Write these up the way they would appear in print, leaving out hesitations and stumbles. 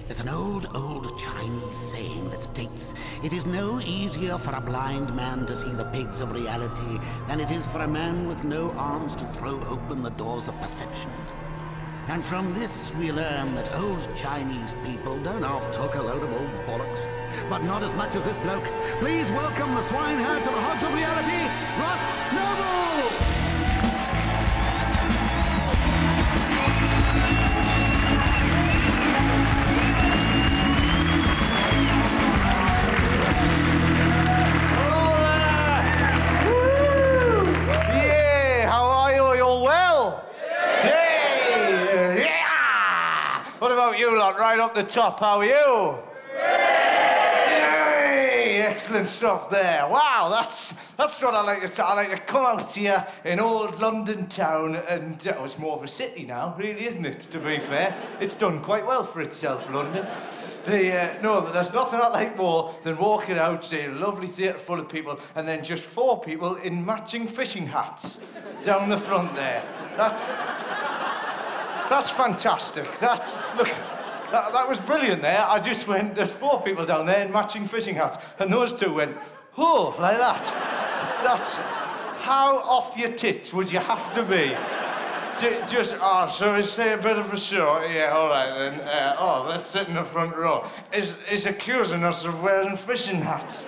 There's an old Chinese saying that states, "It is no easier for a blind man to see the pigs of reality than it is for a man with no arms to throw open the doors of perception." And from this we learn that old Chinese people don't half talk a load of old bollocks. But not as much as this bloke. Please welcome the swineherd to the Hogs of Reality, Ross Noble! What about you lot, right up the top, how are you? Yay! Excellent stuff there. Wow, that's what I like to. I like to come out here in old London town, and it's more of a city now, really, isn't it, to be fair? It's done quite well for itself, London. No, but there's nothing I like more than walking out, say, a lovely theatre full of people, and then just 4 people in matching fishing hats down the front there. That's fantastic. That was brilliant there. I just went, there's 4 people down there in matching fishing hats, and those 2 went, oh, like that. That's, how off your tits would you have to be? So we say a bit of a show. Yeah, all right then. Let's sit in the front row. Is accusing us of wearing fishing hats.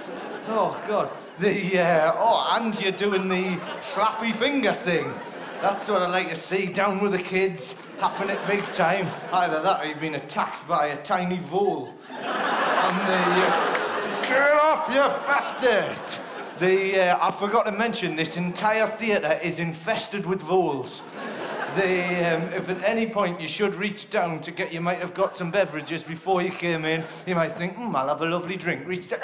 Oh, God. And you're doing the slappy finger thing. That's what I like to see, down with the kids, happening it big time. Either that or you've been attacked by a tiny vole. And get off, you bastard! I forgot to mention, this entire theatre is infested with voles. If at any point you should reach down to get, you might have got some beverages before you came in, you might think, I'll have a lovely drink. Reach down,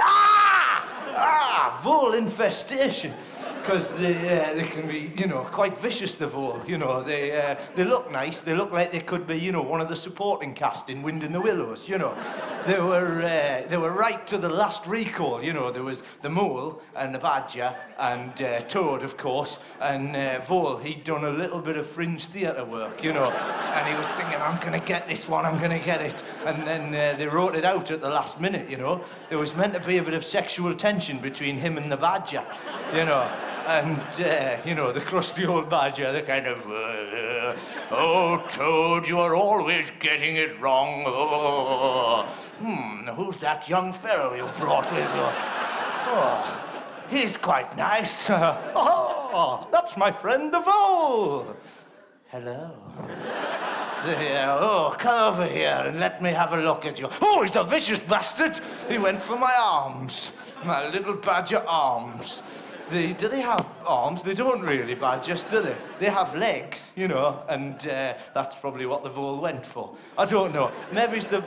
vole infestation. Because they can be, quite vicious, the vole, They look nice. They look like they could be, one of the supporting cast in Wind in the Willows, They were right to the last recall, There was the mole and the badger and Toad, of course, and Vole. He'd done a little bit of fringe theatre work, And he was thinking, I'm going to get this one, I'm going to get it. And then they wrote it out at the last minute, There was meant to be a bit of sexual tension between him and the badger, And, the crusty old badger, the kind of, oh, Toad, you are always getting it wrong. Who's that young fellow you brought with you? Oh, he's quite nice. That's my friend the vole. Hello. Come over here and let me have a look at you. Oh, he's a vicious bastard. He went for my arms, my little badger arms. Do they have arms? They don't really, badgers, do they? They have legs, and that's probably what the vole went for. I don't know. Maybe the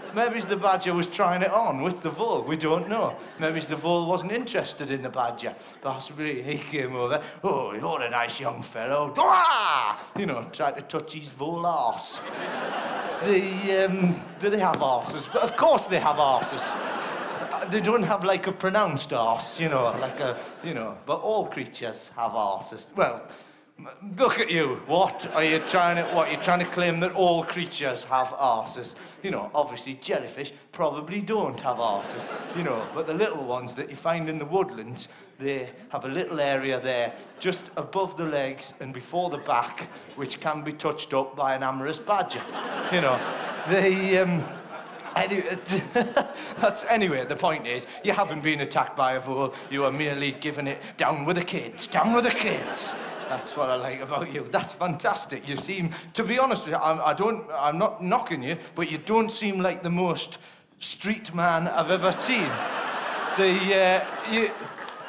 badger was trying it on with the vole. We don't know. Maybe the vole wasn't interested in the badger. Possibly he came over. Oh, you're a nice young fellow. Tried to touch his vole arse. Do they have arses? Of course they have arses. They don't have like a pronounced arse, but all creatures have arses. Well, look at you. What are you trying to claim that all creatures have arses? Obviously jellyfish probably don't have arses, but the little ones that you find in the woodlands, they have a little area there just above the legs and before the back, which can be touched up by an amorous badger. Anyway, the point is, you haven't been attacked by a vole, you are merely giving it down with the kids, down with the kids. That's what I like about you. That's fantastic. You seem, to be honest with you, I'm not knocking you, but you don't seem like the most street man I've ever seen.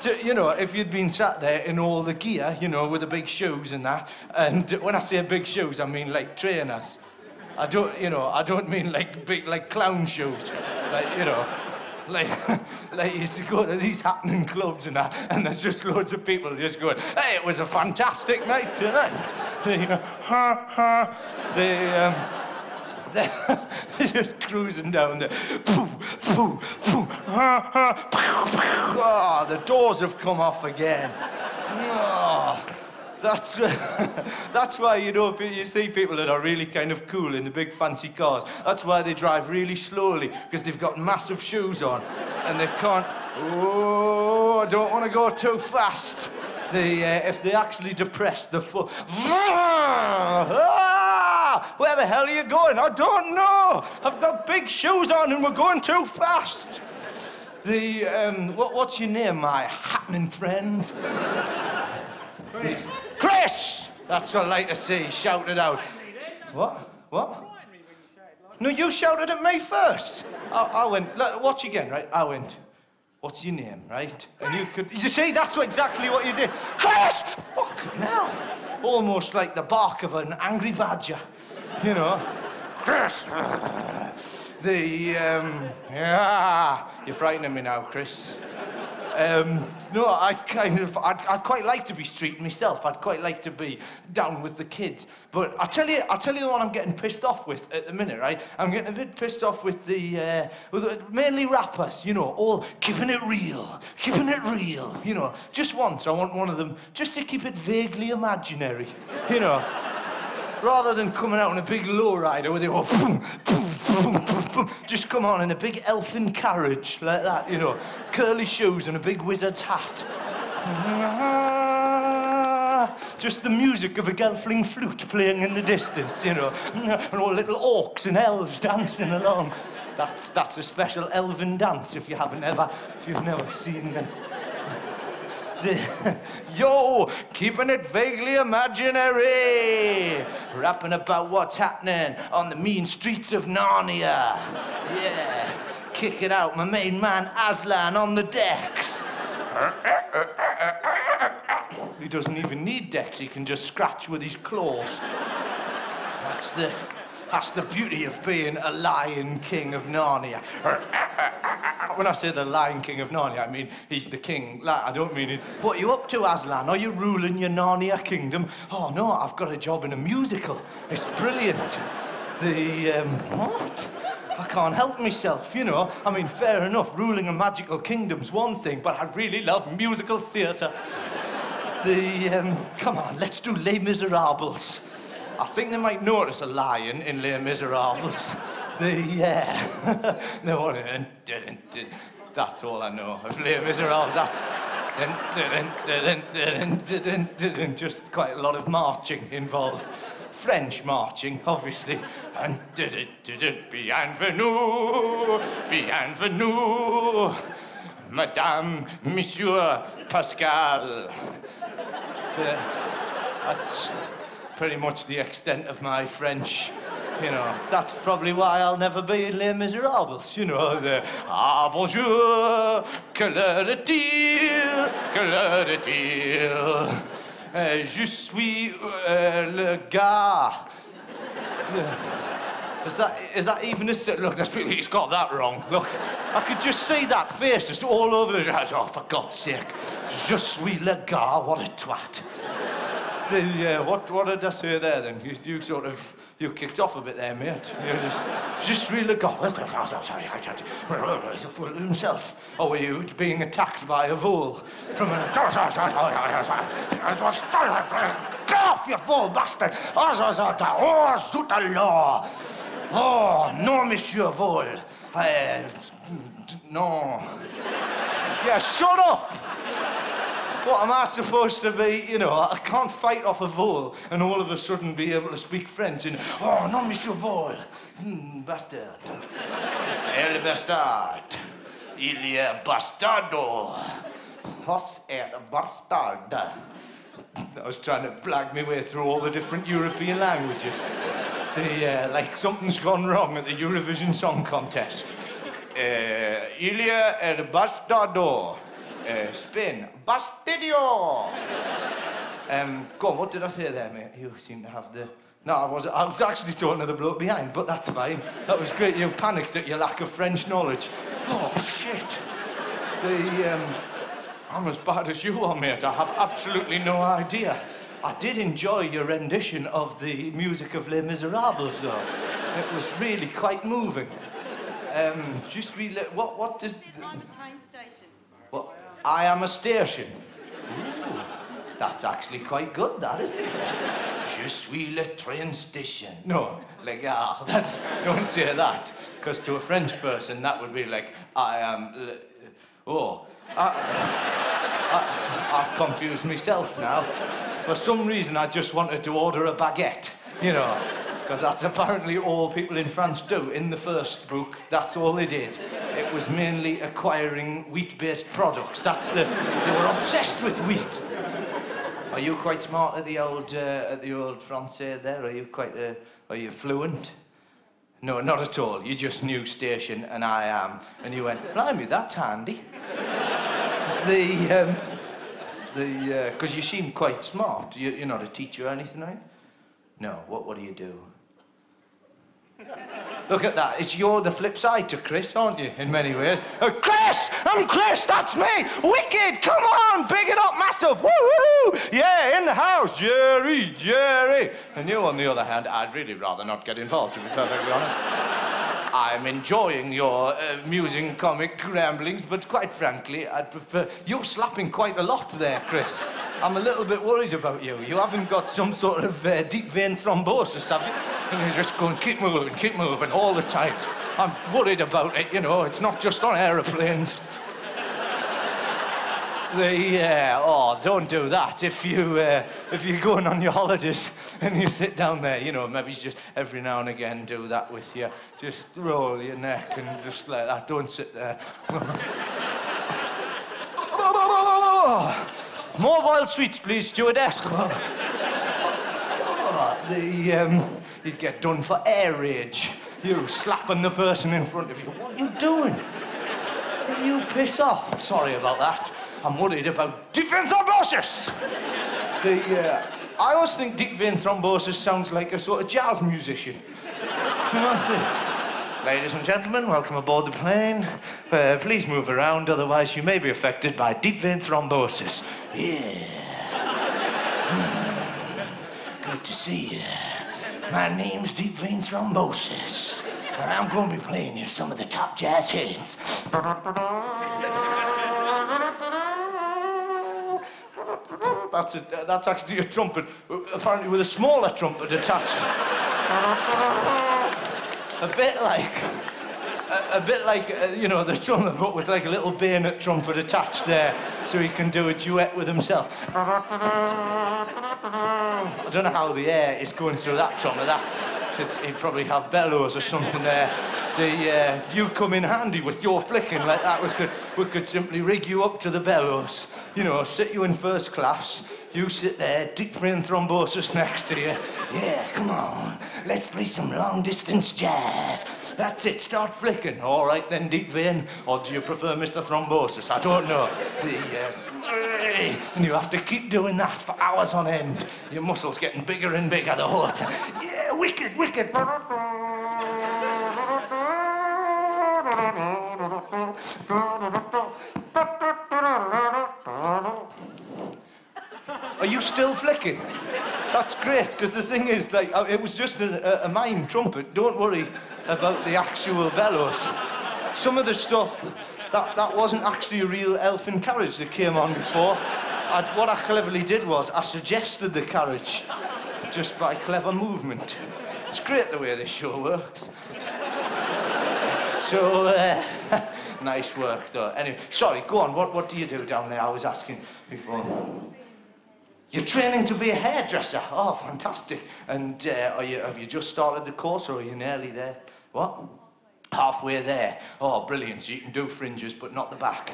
If you'd been sat there in all the gear, with the big shoes and that, and when I say big shoes, I mean like trainers. I don't mean like big, like clown shoes, like you used to go to these happening clubs and that, and there's just loads of people just going, hey, it was a fantastic night tonight. They're just cruising down there. The doors have come off again. That's why, you know, you see people that are really kind of cool in the big fancy cars. That's why they drive really slowly, because they've got massive shoes on and they can't... Oh, I don't want to go too fast. If they actually depress the foot... Where the hell are you going? I don't know. I've got big shoes on and we're going too fast. What's your name, my happening friend? Chris. Chris! That's what I like to see. Shout it out. What? No, you shouted at me first. I went, look, watch again, right? I went, what's your name, right? And you see, that's exactly what you did. Chris! Fuck, now. Almost like the bark of an angry badger, you know. Chris! Yeah, you're frightening me now, Chris. No, I'd quite like to be street myself. I'd quite like to be down with the kids. But I tell you what I'm getting pissed off with at the minute, right? I'm getting a bit pissed off with mainly rappers, you know, all keeping it real, you know. Just once, I want one of them just to keep it vaguely imaginary, you know. Rather than coming out in a big lowrider where they go boom, boom, boom, boom, boom, just come on in a big elfin carriage like that, you know, curly shoes and a big wizard's hat. Just the music of a gelfling flute playing in the distance, you know, and all little orcs and elves dancing along. That's a special elven dance if you've never seen them. Yo, keeping it vaguely imaginary. Rapping about what's happening on the mean streets of Narnia. Yeah, kick it out, my main man Aslan on the decks. He doesn't even need decks, he can just scratch with his claws. That's the beauty of being a Lion King of Narnia. When I say the Lion King of Narnia, I mean he's the king. I don't mean it. What are you up to, Aslan? Are you ruling your Narnia kingdom? Oh, no, I've got a job in a musical. It's brilliant. What? I can't help myself, you know. I mean, fair enough, ruling a magical kingdom's one thing, but I really love musical theatre. Come on, let's do Les Miserables. I think they might notice a lion in Les Miserables. No, that's all I know of Les Miserables. That's just quite a lot of marching involved. French marching, obviously. And bienvenue, Madame, Monsieur, Pascal. That's pretty much the extent of my French. You know, that's probably why I'll never be in Les Miserables, you know, bonjour, que l'heure est-il, je suis le gars. Is that even a... Look, he's got that wrong. Look, I could just see that face just all over the... Oh, for God's sake. Je suis le gars, what a twat. What did I say there, then? You kicked off a bit there, mate. Je suis le gars. He's a fool himself. Or were you being attacked by a vole from a... Get off, you fool bastard! Oh, zut alors! Oh, non, monsieur vole. No. Yeah, shut up! What am I supposed to be? You know, I can't fight off a vole and all of a sudden be able to speak French and, oh, non, monsieur vol. Bastard. El bastard. Il y a bastardo. Hos er bastard. I was trying to blag my way through all the different European languages. Like something's gone wrong at the Eurovision Song Contest. Il y a el bastardo. Spin. Bastidio! Go on, what did I say there, mate? You seem to have the... No, I was actually talking to the bloke behind, but that's fine. That was great. You panicked at your lack of French knowledge. Oh, shit. I'm as bad as you are, mate. I have absolutely no idea. I did enjoy your rendition of the music of Les Miserables, though. It was really quite moving. Just really... What does... I'm a train station. What? I am a station. Ooh. That's actually quite good, that, isn't it? Je suis le train station. No, like, don't say that. Because to a French person, that would be like, I am... I've confused myself now. For some reason, I just wanted to order a baguette, you know, because that's apparently all people in France do. In the first book, that's all they did. It was mainly acquiring wheat-based products. They were obsessed with wheat. Are you quite smart at the old Francais there? Are you fluent? No, not at all. You just knew station, and I am. And you went, blimey, that's handy. Because you seem quite smart. You're not a teacher or anything, are you? No, what do you do? Look at that. You're the flip side to Chris, aren't you, in many ways? Chris! I'm Chris, that's me! Wicked! Come on! Big it up, massive! Woo-hoo! Yeah, in the house! Jerry! And you, on the other hand, I'd really rather not get involved, to be perfectly honest. I'm enjoying your amusing comic ramblings, but quite frankly, I'd prefer... You're slapping quite a lot there, Chris. I'm a little bit worried about you. You haven't got some sort of deep vein thrombosis, have you? And you're just going, keep moving all the time. I'm worried about it, you know. It's not just on aeroplanes. Don't do that. If you're going on your holidays and you sit down there, you know, maybe just every now and again do that with you. Just roll your neck and just like that. Don't sit there. Mobile suites, please, stewardess. You'd get done for air rage. You slapping the person in front of you. What are you doing? You piss off. Sorry about that. I'm worried about deep vein thrombosis. I always think deep vein thrombosis sounds like a sort of jazz musician. You know what I think? Ladies and gentlemen, welcome aboard the plane. Please move around, otherwise you may be affected by deep vein thrombosis. Yeah. Good to see you. My name's Deep Vein Thrombosis, and I'm going to be playing you some of the top jazz hits. That's actually a trumpet, apparently with a smaller trumpet attached. A bit like, you know, the trumpet, but with like a little bayonet trumpet attached there, so he can do a duet with himself. I don't know how the air is going through that trumpet. He'd probably have bellows or something there. You come in handy with your flicking like that. We could simply rig you up to the bellows. You know, sit you in first class. You sit there, deep vein thrombosis next to you. Yeah, come on. Let's play some long-distance jazz. That's it, start flicking. All right then, deep vein. Or do you prefer Mr. Thrombosis? I don't know. And you have to keep doing that for hours on end. Your muscles getting bigger and bigger the whole time. Yeah, wicked. Are you still flicking? That's great, because the thing is, like, it was just a mime trumpet. Don't worry about the actual bellows. Some of the stuff, that wasn't actually a real elfin carriage that came on before. What I cleverly did was I suggested the carriage just by clever movement. It's great the way this show works. So, nice work, though. Anyway, sorry, go on. What do you do down there? I was asking before. You're training to be a hairdresser. Oh, fantastic. And have you just started the course, or are you nearly there? What? Halfway there. Oh, brilliant. So you can do fringes, but not the back.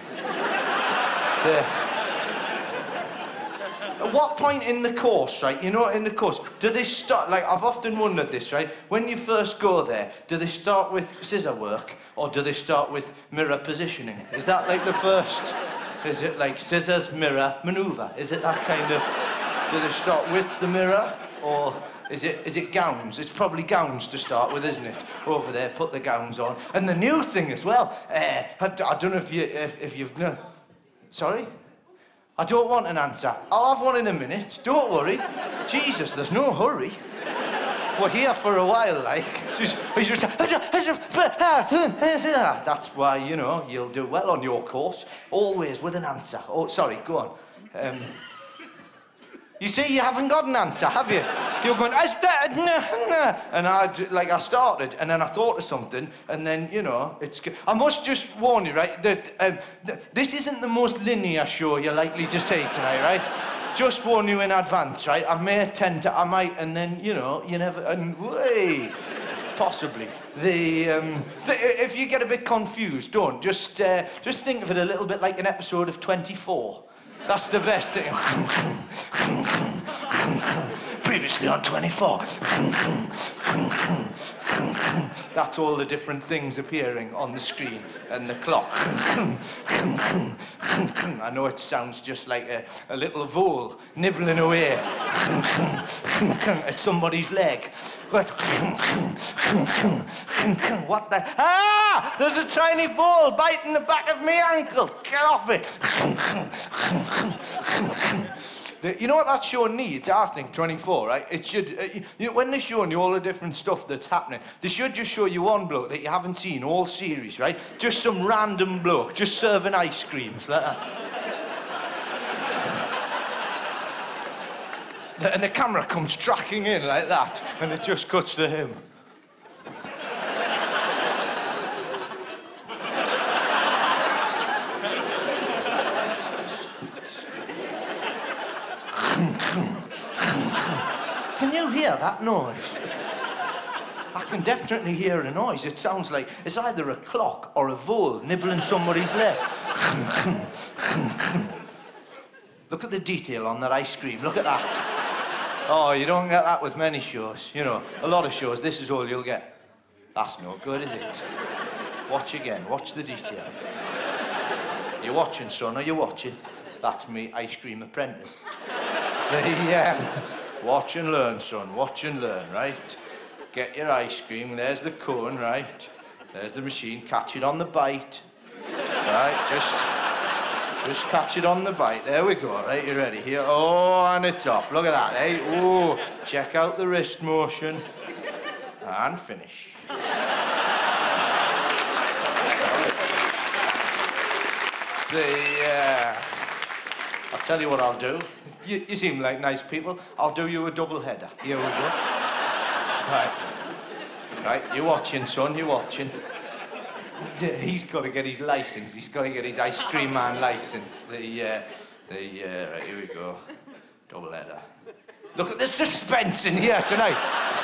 At what point in the course, right, you know, in the course, do they start, like, I've often wondered this, right? When you first go there, do they start with scissor work, or do they start with mirror positioning? Is that, like, the first? Is it, like, scissors, mirror, maneuver? Is it that kind of... Do they start with the mirror, or is it gowns? It's probably gowns to start with, isn't it? Over there, put the gowns on. And the new thing as well, I don't know if you've... No. Sorry? I don't want an answer. I'll have one in a minute. Don't worry. Jesus, there's no hurry. We're here for a while, like. That's why, you know, you'll do well on your course. Always with an answer. Oh, sorry, go on. You see, you haven't got an answer, have you? You're going, and I started, and then I thought of something, and then, you know, it's good. I must just warn you, right, that this isn't the most linear show you're likely to see tonight, right? Just warn you in advance, right? I might, and then, you know, you never, and way, possibly. So if you get a bit confused, don't. Just think of it a little bit like an episode of 24. That's the best thing. Previously on 24. That's all the different things appearing on the screen and the clock. I know it sounds just like a little vole nibbling away at somebody's leg. But what the... Ah! There's a tiny vole biting the back of my ankle. Get off it. You know what that show needs, I think, 24, right? It should, when they're showing you all the different stuff that's happening, they should just show you one bloke that you haven't seen all series, right? Just some random bloke, just serving ice creams, like that. And the camera comes tracking in like that, and it just cuts to him. Can you hear that noise? I can definitely hear a noise. It sounds like it's either a clock or a vole nibbling somebody's leg. Look at the detail on that ice cream. Look at that. Oh, you don't get that with many shows. You know, a lot of shows, this is all you'll get. That's no good, is it? Watch again. Watch the detail. You watching, son? Are you watching? That's me ice cream apprentice. Watch and learn, son. Watch and learn, right? Get your ice cream. There's the cone, right? There's the machine. Catch it on the bite. Right? Just catch it on the bite. There we go. Right? You ready? Here. Oh, and it's off. Look at that, eh? Oh, check out the wrist motion. And finish. I'll tell you what I'll do. You seem like nice people. I'll do you a double header. Here we go. Right, you watching, son, you watching. He's got to get his license. He's got to get his ice cream man license. Right, here we go. Double header. Look at the suspense in here tonight.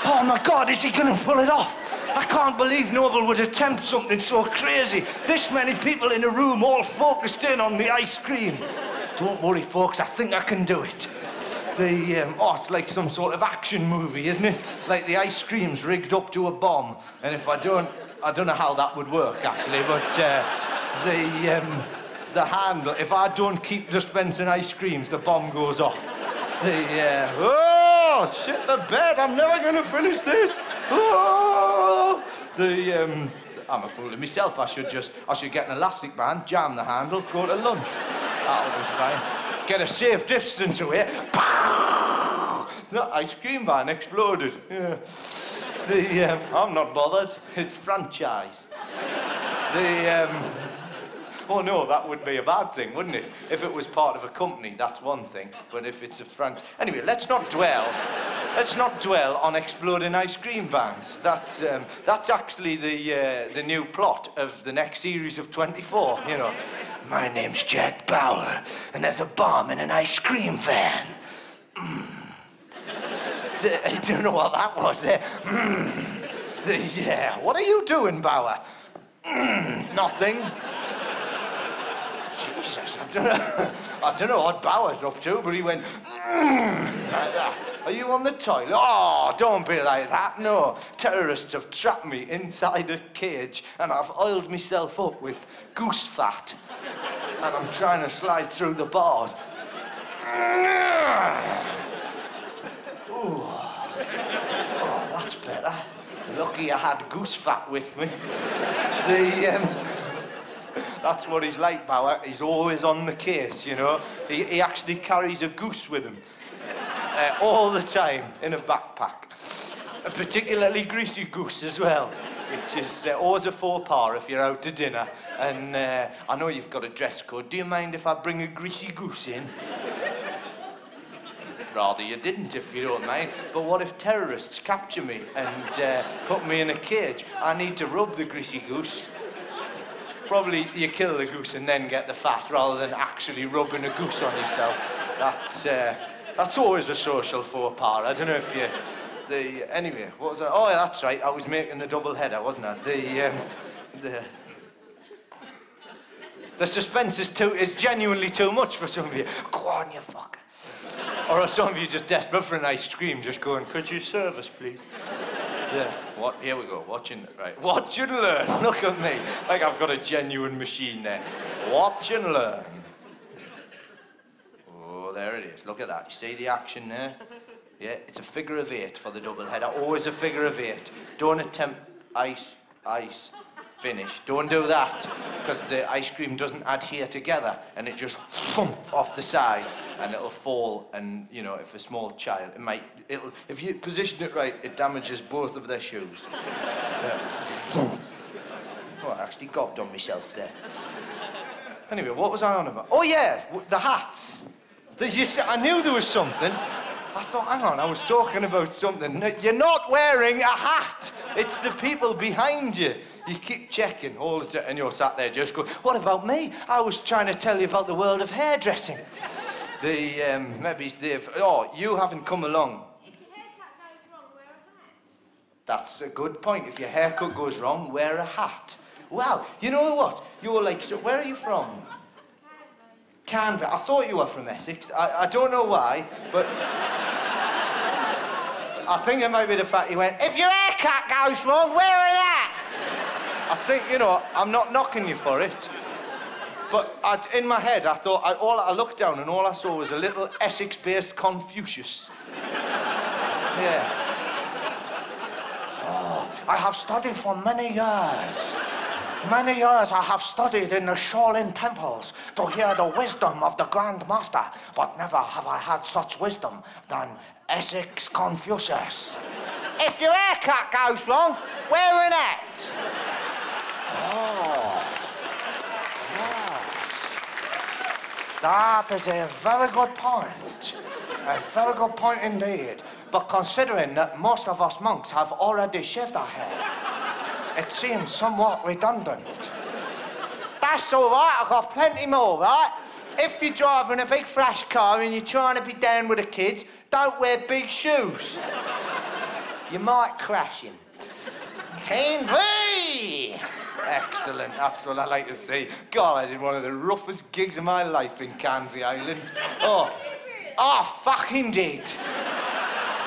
Oh my God, is he going to pull it off? I can't believe Noble would attempt something so crazy. This many people in a room all focused in on the ice cream. Don't worry, folks, I think I can do it. It's like some sort of action movie, isn't it? Like the ice cream's rigged up to a bomb. And if I don't know how that would work, actually, but the handle, if I don't keep dispensing ice creams, the bomb goes off. Oh, shit the bed, I'm never going to finish this. Oh, I'm a fool of myself. I should get an elastic band, jam the handle, go to lunch. That'll be fine. Get a safe distance away. That ice cream van exploded. Yeah. I'm not bothered. It's franchise. Oh no, that would be a bad thing, wouldn't it? If it was part of a company, that's one thing. But if it's a franchise... Anyway, let's not dwell on exploding ice cream vans. That's actually the new plot of the next series of 24, you know. My name's Jack Bauer, and there's a bomb in an ice cream van. I don't know what that was there. What are you doing, Bauer? Nothing. Jesus, I don't know what Bauer's up to, but he went like that. Are you on the toilet? Oh, don't be like that. No, terrorists have trapped me inside a cage, and I've oiled myself up with goose fat, and I'm trying to slide through the bars. Oh, that's better. Lucky I had goose fat with me. That's what he's like, Bauer. He's always on the case, you know. He actually carries a goose with him all the time in a backpack. A particularly greasy goose as well, which is always a faux pas if you're out to dinner. And I know you've got a dress code. Do you mind if I bring a greasy goose in? Rather you didn't, if you don't mind. But what if terrorists capture me and put me in a cage? I need to rub the greasy goose. Probably you kill the goose and then get the fat rather than actually rubbing a goose on yourself. That's always a social faux pas. I don't know if you... Anyway, what was that? Oh, yeah, that's right. I was making the double header, wasn't I? The suspense is genuinely too much for some of you. Go on, you fucker. Or are some of you just desperate for an ice cream, just going, could you serve us, please? Yeah. What? Here we go. Watching, right. Watch and learn. Look at me. Like I've got a genuine machine there. Watch and learn. Oh, there it is. Look at that. You see the action there? Yeah, it's a figure of 8 for the double header. Always a figure of 8. Don't attempt ice, finish. Don't do that, because the ice cream doesn't adhere together and it just thump off the side and it'll fall. And, you know, if a small child, if you position it right, it damages both of their shoes. Oh, I actually gobbed on myself there. Anyway, what was I on about? Oh, yeah, the hats. I knew there was something. I thought, hang on, I was talking about something. You're not wearing a hat. It's the people behind you. You keep checking all the time, and you're sat there just going, what about me? I was trying to tell you about the world of hairdressing. Oh, you haven't come along. If your haircut goes wrong, wear a hat. That's a good point. If your haircut goes wrong, wear a hat. Wow, you know what? You're like, so where are you from? Canva. I thought you were from Essex. I don't know why, but... I think it might be the fact he went, if your haircut goes wrong, wear a hat. I think, you know, I'm not knocking you for it. But in my head, I thought, I looked down and all I saw was a little Essex-based Confucius. Yeah. Oh, I have studied for many years. Many years I have studied in the Shaolin temples to hear the wisdom of the Grand Master, but never have I had such wisdom than Essex Confucius. If your haircut goes wrong, wear an hat. Oh, yes. That is a very good point. A very good point indeed. But considering that most of us monks have already shaved our hair, it seems somewhat redundant. That's all right, I've got plenty more, right? If you're driving a big flash car and you're trying to be down with the kids, don't wear big shoes. You might crash him. King V! Excellent, that's what I like to see. God, I did one of the roughest gigs of my life in Canvey Island. Oh, fucking did.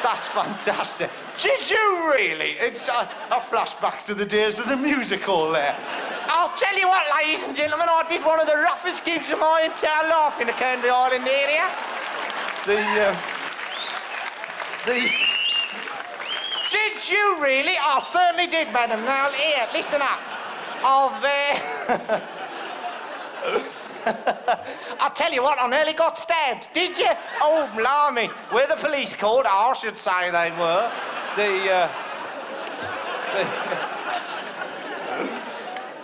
That's fantastic. Did you really? I flash back to the days of the music hall there. I'll tell you what, ladies and gentlemen, I did one of the roughest gigs of my entire life in the Canvey Island area. Did you really? I certainly did, madam. Now, here, listen up. I'll tell you what, I nearly got stabbed. Did you? Oh, blimey. Were the police called? I should say they were.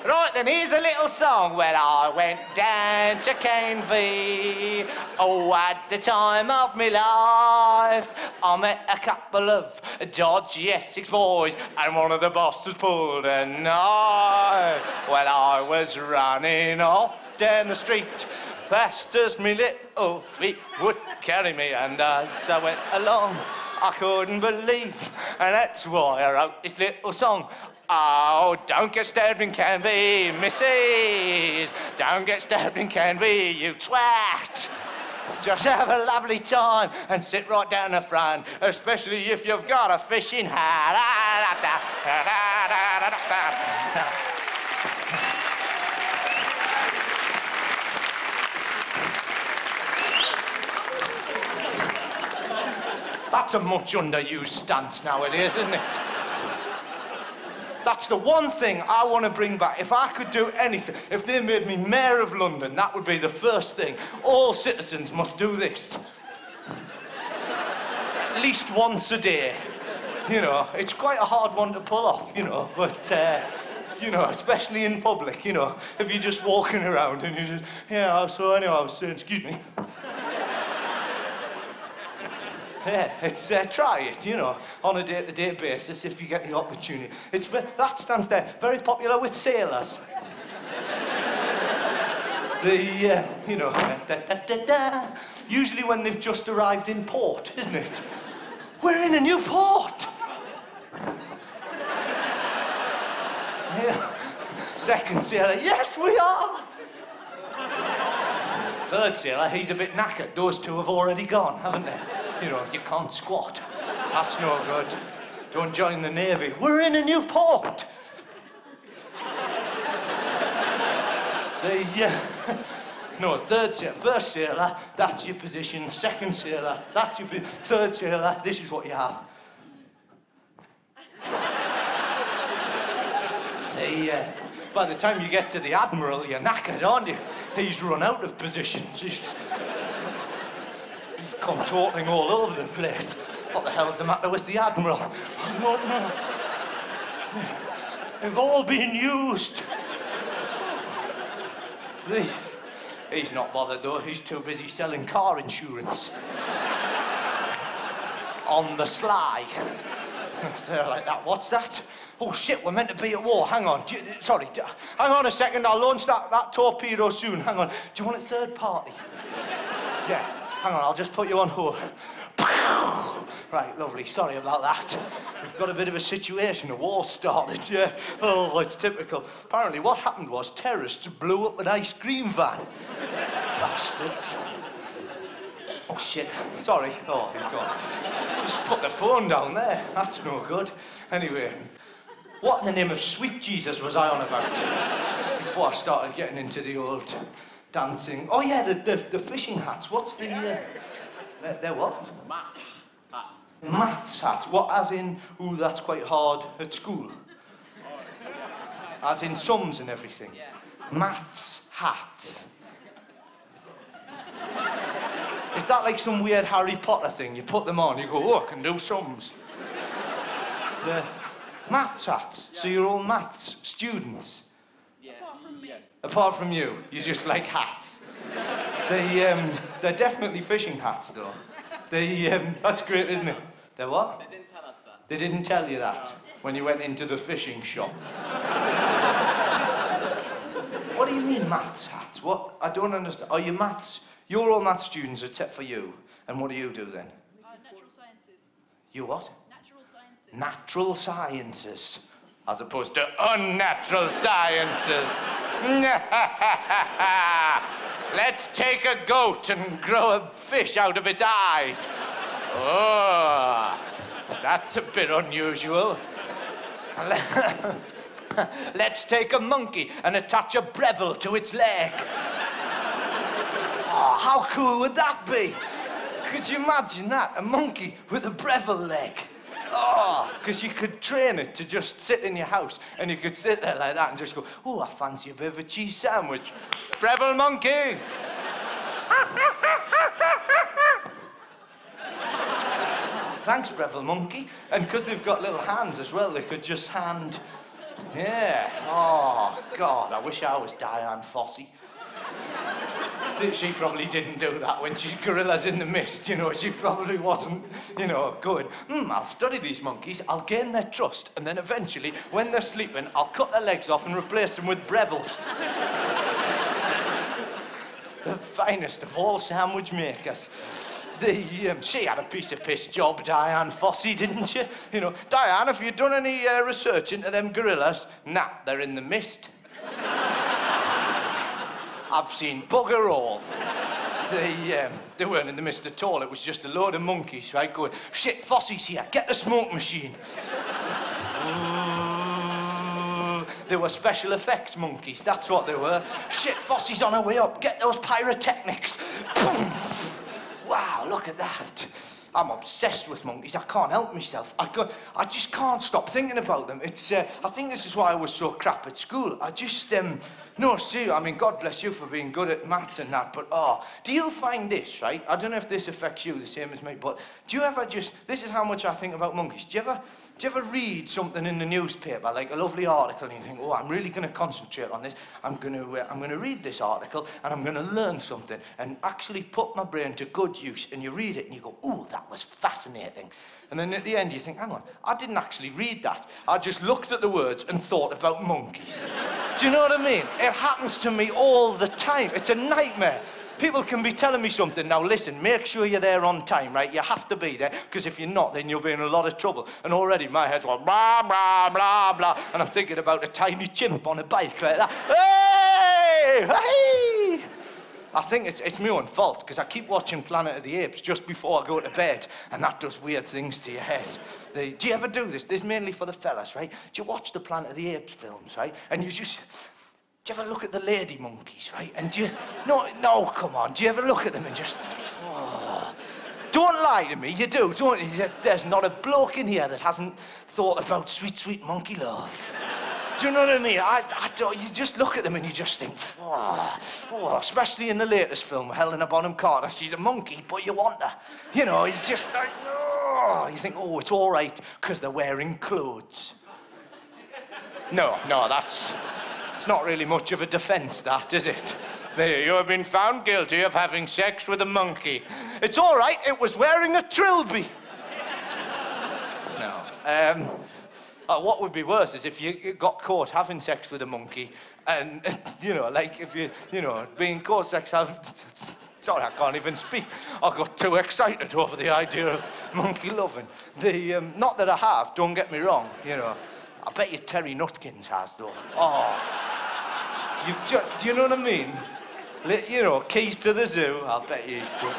Right, then, here's a little song. Well, I went down to Canvey, oh, at the time of me life. I met a couple of dodgy Essex boys, and one of the bastards pulled a knife. Well, I was running off down the street, fast as me little feet would carry me, and as I went along, I couldn't believe, and that's why I wrote this little song. Oh, don't get stabbed in Canvey, missus. Don't get stabbed in Canvey, you twat. Just have a lovely time and sit right down the front, especially if you've got a fishing hat. That's a much underused stance nowadays, isn't it? That's the one thing I want to bring back. If I could do anything, if they made me Mayor of London, that would be the first thing. All citizens must do this. At least once a day. You know, it's quite a hard one to pull off, you know, but, you know, especially in public, you know, if you're just walking around and you just, yeah, so anyway, I was saying, excuse me. Yeah, it's try it, you know, on a day-to-day basis if you get the opportunity. That stands there, very popular with sailors. You know, da-da-da-da. Usually when they've just arrived in port, isn't it? We're in a new port. Yeah. Second sailor, yes, we are. Third sailor, he's a bit knackered. Those two have already gone, haven't they? You know, you can't squat. That's no good. Don't join the Navy. We're in a new port. No, first sailor, that's your position. Second sailor, that's your position. Third sailor, this is what you have. By the time you get to the Admiral, you're knackered, aren't you? He's run out of positions. He's contorting all over the place. What the hell's the matter with the Admiral? I don't know. They've all been used. He's not bothered, though. He's too busy selling car insurance. On the sly. They're like that. What's that? Oh, shit, we're meant to be at war. Hang on. Sorry. Hang on a second. I'll launch that torpedo soon. Hang on. Do you want a third party? Yeah. Hang on. I'll just put you on hold. Right, lovely. Sorry about that. We've got a bit of a situation. A war started, yeah. Oh, it's typical. Apparently what happened was terrorists blew up an ice cream van. Bastards. Oh, shit. Sorry. Oh, he's gone. Just put the phone down there. That's no good. Anyway, what in the name of sweet Jesus was I on about before I started getting into the old dancing? Oh, yeah, the fishing hats. What's the... They're what? Maths hats. Maths hats? What, as in, ooh, that's quite hard at school? As in sums and everything? Yeah. Maths hats. Is that like some weird Harry Potter thing? You put them on, you go, oh, I can do sums. The maths hats. So you're all maths students? Yeah. Apart from me. Yes. Apart from you, you just like hats. They're definitely fishing hats, though. That's great, isn't it? They're what? They didn't tell us that. They didn't tell you that when you went into the fishing shop. What do you mean, maths hats? What? I don't understand. Are you maths? You're all maths students except for you. And what do you do then? Natural sciences. You what? Natural sciences. Natural sciences. As opposed to unnatural sciences. Let's take a goat and grow a fish out of its eyes. Oh, that's a bit unusual. Let's take a monkey and attach a breville to its leg. Oh, how cool would that be? Could you imagine that? A monkey with a breville leg. Oh, because you could train it to just sit in your house and you could sit there like that and just go, oh, I fancy a bit of a cheese sandwich. Breville monkey. Oh, thanks, Breville monkey. And because they've got little hands as well, they could just hand... Yeah. Oh, God, I wish I was Diane Fossey. She probably didn't do that when she's gorillas in the mist, you know. She probably wasn't, you know, going, I'll study these monkeys, I'll gain their trust, and then eventually, when they're sleeping, I'll cut their legs off and replace them with brevilles. The finest of all sandwich makers. She had a piece of piss job, Diane Fossey, didn't she? You know, Diane, have you done any research into them gorillas? Nah, they're in the mist. I've seen bugger all. They weren't in the mist at all. It was just a load of monkeys, right, going, shit, Fossey's here, get the smoke machine. They were special effects monkeys, that's what they were. Shit, Fossey's on her way up, get those pyrotechnics. Wow, look at that. I'm obsessed with monkeys. I can't help myself. I just can't stop thinking about them. I think this is why I was so crap at school. No, seriously, I mean, God bless you for being good at maths and that, but, do you find this, right? I don't know if this affects you the same as me, but do you ever just, this is how much I think about monkeys. Do you ever read something in the newspaper, like a lovely article, and you think, oh, I'm really going to concentrate on this. I'm going to read this article, and I'm going to learn something, and actually put my brain to good use, and you read it, and you go, oh, that was fascinating. And then at the end, you think, hang on, I didn't actually read that. I just looked at the words and thought about monkeys. Do you know what I mean? It happens to me all the time. It's a nightmare. People can be telling me something. Now, listen, make sure you're there on time, right? You have to be there, because if you're not, then you'll be in a lot of trouble. And already my head's going, blah, blah, blah, blah, and I'm thinking about a tiny chimp on a bike like that. Hey! Hey! I think it's my own fault, because I keep watching Planet of the Apes just before I go to bed, and that does weird things to your head. Do you ever do this? This is mainly for the fellas, right? Do you watch the Planet of the Apes films, right? And you just... Do you ever look at the lady monkeys, right? And do you... No, come on. Do you ever look at them and just... Oh. Don't lie to me, you do, don't you? There's not a bloke in here that hasn't thought about sweet, sweet monkey love. Do you know what I mean? I don't, you just look at them and you just think, especially in the latest film, Helena Bonham Carter. She's a monkey, but you want her. You know, it's just like, you think, oh, it's all right, because they're wearing clothes. No, it's not really much of a defence, that, is it? There, you have been found guilty of having sex with a monkey. It's all right, it was wearing a trilby. No. What would be worse is if you got caught having sex with a monkey and, you know, like if being caught sorry, I can't even speak. I got too excited over the idea of monkey loving. Not that I have, don't get me wrong, you know. I bet you Terry Nutkins has, though. Do you know what I mean? You know, Keys to the Zoo, I bet you used to.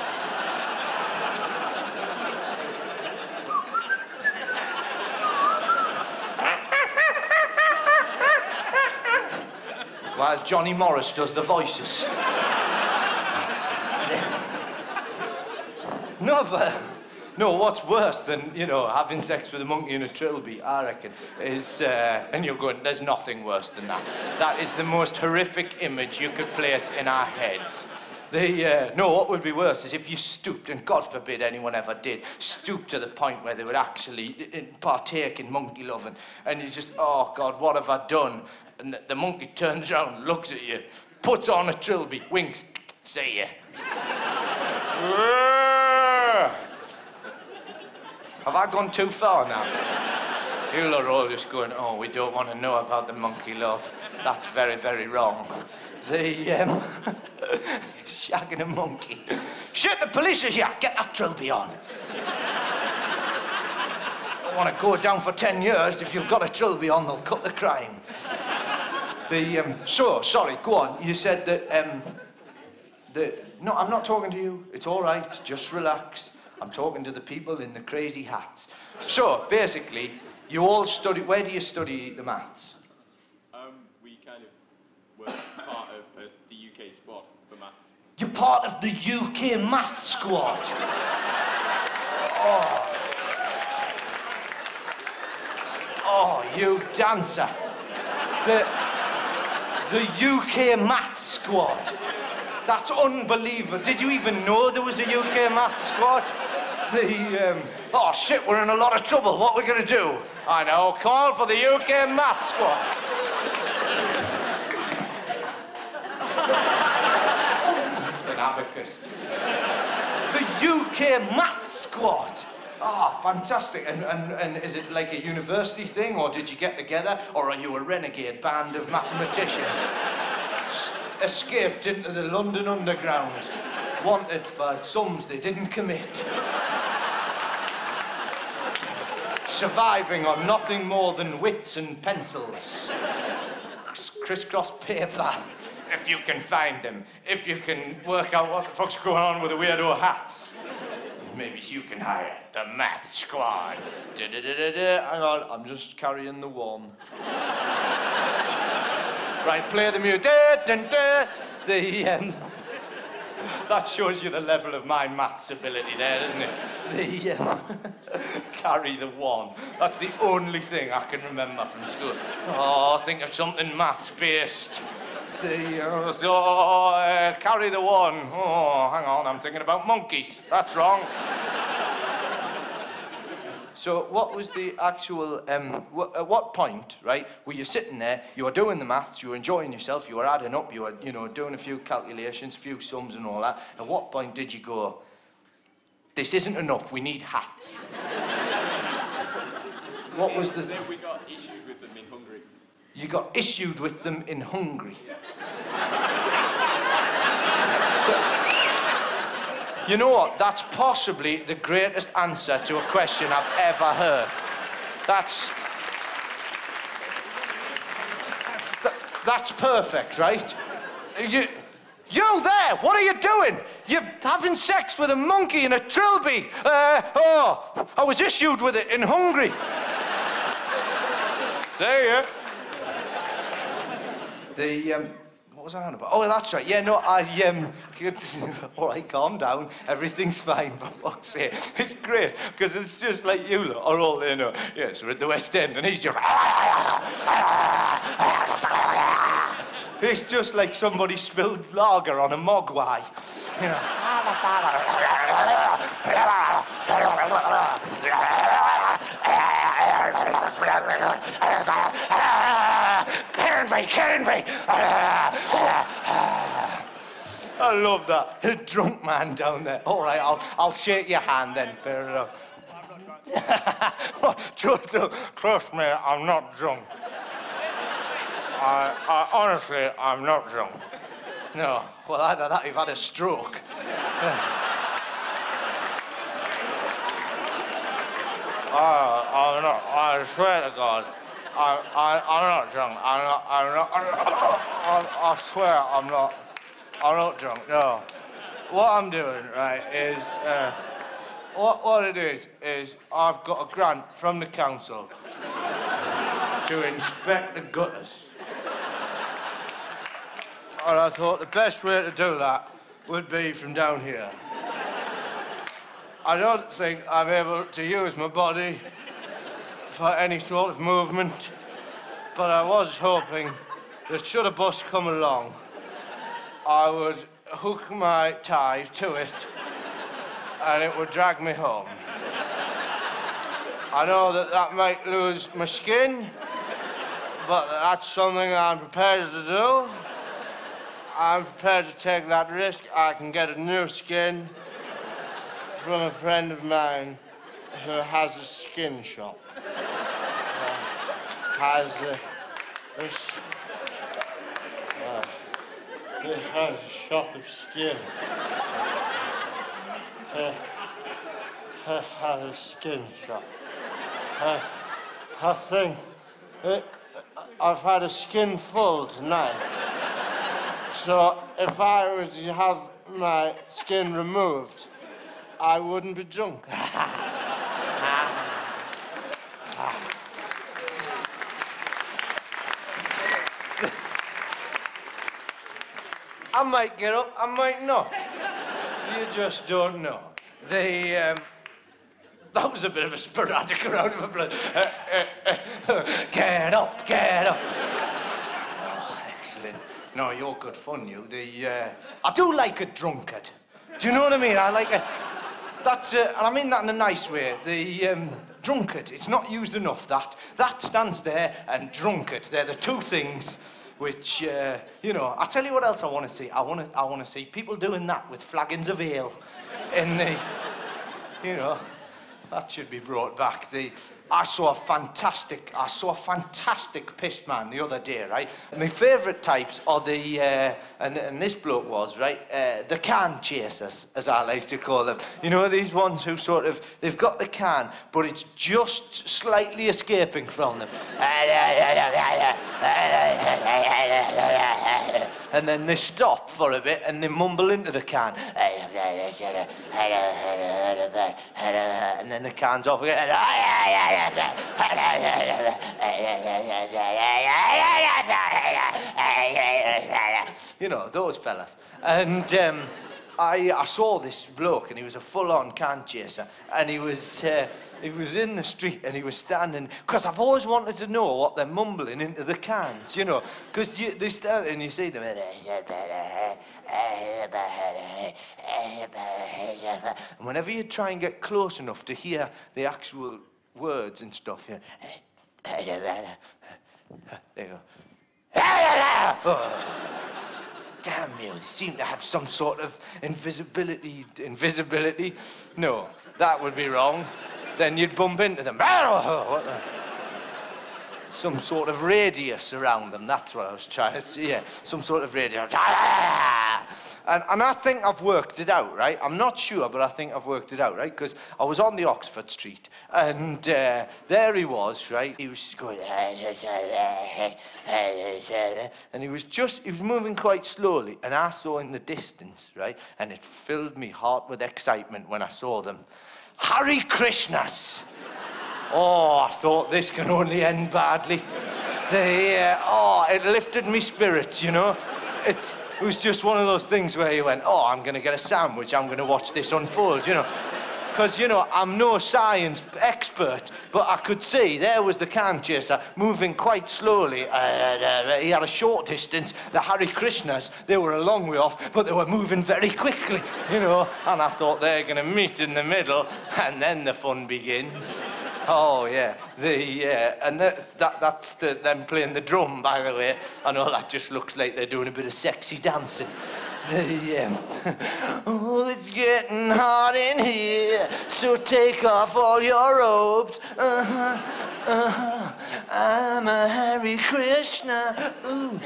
Whereas Johnny Morris does the voices. No, what's worse than, you know, having sex with a monkey in a trilby, I reckon, is, and you're going, there's nothing worse than that. That is the most horrific image you could place in our heads. No, what would be worse is if you stooped, and God forbid anyone ever did, stoop to the point where they would actually partake in monkey loving, and you just, oh God, what have I done? And the monkey turns around, looks at you, puts on a trilby, winks, see ya. Have I gone too far now? You are all just going, oh, we don't want to know about the monkey love. That's very, very wrong. Shagging a monkey. Shit, the police are here. Get that trilby on. I don't want to go down for 10 years. If you've got a trilby on, they'll cut the crime. Sorry, go on. You said that, no, I'm not talking to you. It's all right. Just relax. I'm talking to the people in the crazy hats. So, basically, you all study... Where do you study the maths? We kind of were part of the UK squad for maths. You're part of the UK maths squad? Oh, you dancer. The UK maths squad. That's unbelievable. Did you even know there was a UK maths squad? Oh shit, we're in a lot of trouble. What are we gonna do? I know, call for the UK maths squad. It's an abacus. The UK maths squad. Oh, fantastic. And is it like a university thing, or did you get together, or are you a renegade band of mathematicians? Escaped into the London Underground, wanted for sums they didn't commit. Surviving on nothing more than wits and pencils. Crisscross paper, if you can find them. If you can work out what the fuck's going on with the weirdo hats. Maybe you can hire the math squad. Hang on, I'm just carrying the one. Right, play the music. That shows you the level of my maths ability there, doesn't it? Carry the one. That's the only thing I can remember from school. Oh, think of something maths-based. Carry the one. Oh, hang on, I'm thinking about monkeys. That's wrong. So what was the actual, at what point, right, were you sitting there, you were doing the maths, you were enjoying yourself, you were adding up, you were, you know, doing a few calculations, a few sums and all that. At what point did you go, this isn't enough, we need hats? What was the... Then we got issued with them in Hungary. You got issued with them in Hungary? You know what? That's possibly the greatest answer to a question I've ever heard. That's perfect, right? You there, what are you doing? You're having sex with a monkey in a trilby. I was issued with it in Hungary. See ya. What was I on about? Oh, that's right. Yeah, no, all right, calm down. Everything's fine, for fuck's sake. It's great, because it's just like you lot are all there, no. Yes, we're at the West End, and he's just... It's just like somebody spilled lager on a mogwai. You know. Canvey! I love that. A drunk man down there. All right, I'll shake your hand then, fair enough. Trust me, I'm not drunk. I honestly, I'm not drunk. No. Well, either that or you've had a stroke. I'm not. I swear to God, I'm not drunk. I swear I'm not drunk. No. What I'm doing, right, is what it is I've got a grant from the council to inspect the gutters. And I thought the best way to do that would be from down here. I don't think I'm able to use my body for any sort of movement, but I was hoping that should a bus come along, I would hook my tie to it and it would drag me home. I know that might lose my skin, but that's something I'm prepared to do. I'm prepared to take that risk. I can get a new skin from a friend of mine who has a skin shop. He has a shop of skin. He has a skin shop. I think I've had a skin full tonight. So if I were to have my skin removed, I wouldn't be drunk. I might get up, I might not. You just don't know. That was a bit of a sporadic round of applause. Get up, get up. Oh, excellent. No, you're good fun, you. I do like a drunkard. Do you know what I mean? I like a... That's and I mean that in a nice way. The drunkard, it's not used enough, that. That stands there, and drunkard, they're the two things which, you know, I'll tell you what else I want to see. I want to see people doing that with flagons of ale in the, you know, that should be brought back. I saw a fantastic pissed man the other day, right? And my favourite types are the, and this bloke was, right, the can chasers, as I like to call them. You know, these ones who sort of, they've got the can, but it's just slightly escaping from them. And then they stop for a bit and they mumble into the can. And then the can's off again. You know, those fellas. And I saw this bloke, and he was a full-on can chaser, and he was in the street, and he was standing, because I've always wanted to know what they're mumbling into the cans, you know, because they stand and you see them, and whenever you try and get close enough to hear the actual words and stuff, there you go. Oh. Damn you, they seem to have some sort of invisibility. No, that would be wrong. Then you'd bump into them. What the? Some sort of radius around them, that's what I was trying to say. Yeah, some sort of radius. And I think I've worked it out, right? I'm not sure, but I think I've worked it out, right? Because I was on the Oxford Street, and there he was, right? He was going, and he was moving quite slowly, and I saw in the distance, right? And it filled me heart with excitement when I saw them. Hare Krishnas! Oh, I thought this can only end badly. It lifted me spirits, you know? It was just one of those things where you went, oh, I'm going to get a sandwich, I'm going to watch this unfold, you know? Because, you know, I'm no science expert, but I could see there was the can chaser moving quite slowly. He had a short distance. The Hare Krishnas, they were a long way off, but they were moving very quickly, you know? And I thought they're going to meet in the middle, and then the fun begins. Oh, yeah. And that's them playing the drum, by the way. I know that just looks like they're doing a bit of sexy dancing. Oh, it's getting hot in here, so take off all your robes. I'm a Hare Krishna. Ooh,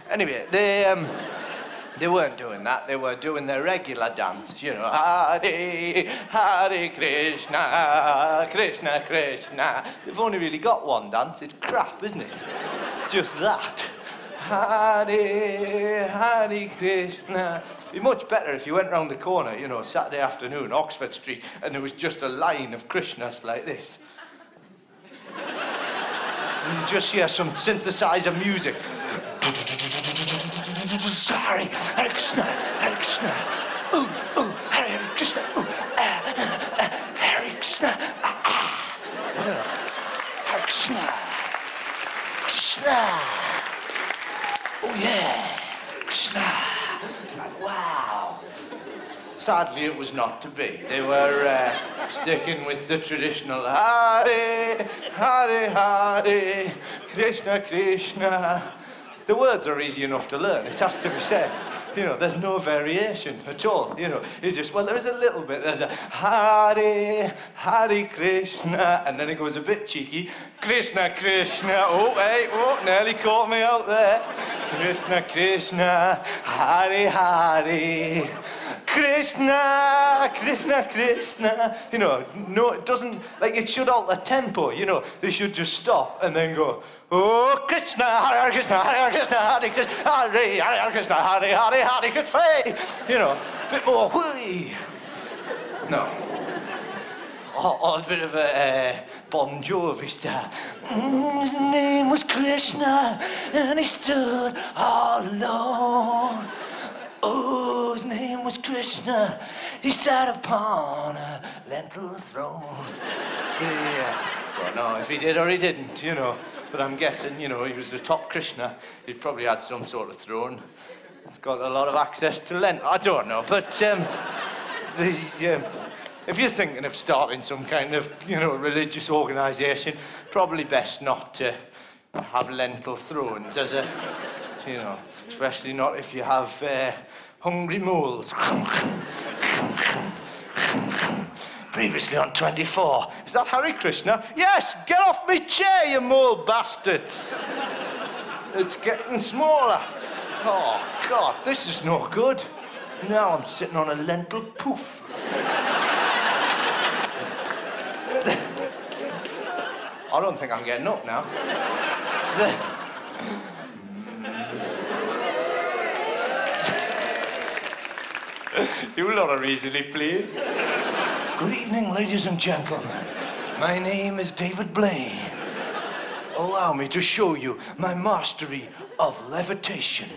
Anyway, they weren't doing that. They were doing their regular dance, you know. Hare, Hare Krishna, Krishna, Krishna. They've only really got one dance. It's crap, isn't it? It's just that. Hare, Hare Krishna. It'd be much better if you went round the corner, you know, Saturday afternoon, Oxford Street, and there was just a line of Krishnas like this. And you just hear some synthesizer music. Hare, Hare Krishna, Hare Krishna. Ooh, ooh, Hare, Hare Krishna. Ooh, Hare Krishna. Hare Krishna. Krishna. Oh, yeah, Krishna. Wow. Sadly, it was not to be. They were sticking with the traditional Hare, Hare, Hare, Krishna, Krishna. The words are easy enough to learn, it has to be said. You know, there's no variation at all, you know. It's just, well, there is a little bit. There's a Hare, Hare Krishna, and then it goes a bit cheeky. Krishna, Krishna, oh, hey, oh, nearly caught me out there. Krishna, Krishna, Hare, Hare. Krishna, Krishna, Krishna. You know, no, it doesn't, like, it should alter tempo, you know. They should just stop and then go, oh, Krishna, Hare Krishna, Hare Krishna, Hare Krishna, Hare Krishna, Hare Hare, Hare Krishna, hey! You know, a bit more, whee! No. Or a bit of a Bon Jovi style. His name was Krishna, and he stood all alone. Oh, his name was Krishna. He sat upon a lentil throne. Don't know if he did or he didn't, you know. But I'm guessing, you know, he was the top Krishna. He'd probably had some sort of throne. It's got a lot of access to lentil. I don't know, but if you're thinking of starting some kind of, you know, religious organisation, probably best not to have lentil thrones as a, you know, especially not if you have hungry moles. Previously on 24. Is that Hare Krishna? Yes, get off me chair, you mole bastards. It's getting smaller. Oh, God, this is no good. Now I'm sitting on a lentil poof. I don't think I'm getting up now. You lot are easily pleased. Good evening, ladies and gentlemen. My name is David Blaine. Allow me to show you my mastery of levitation.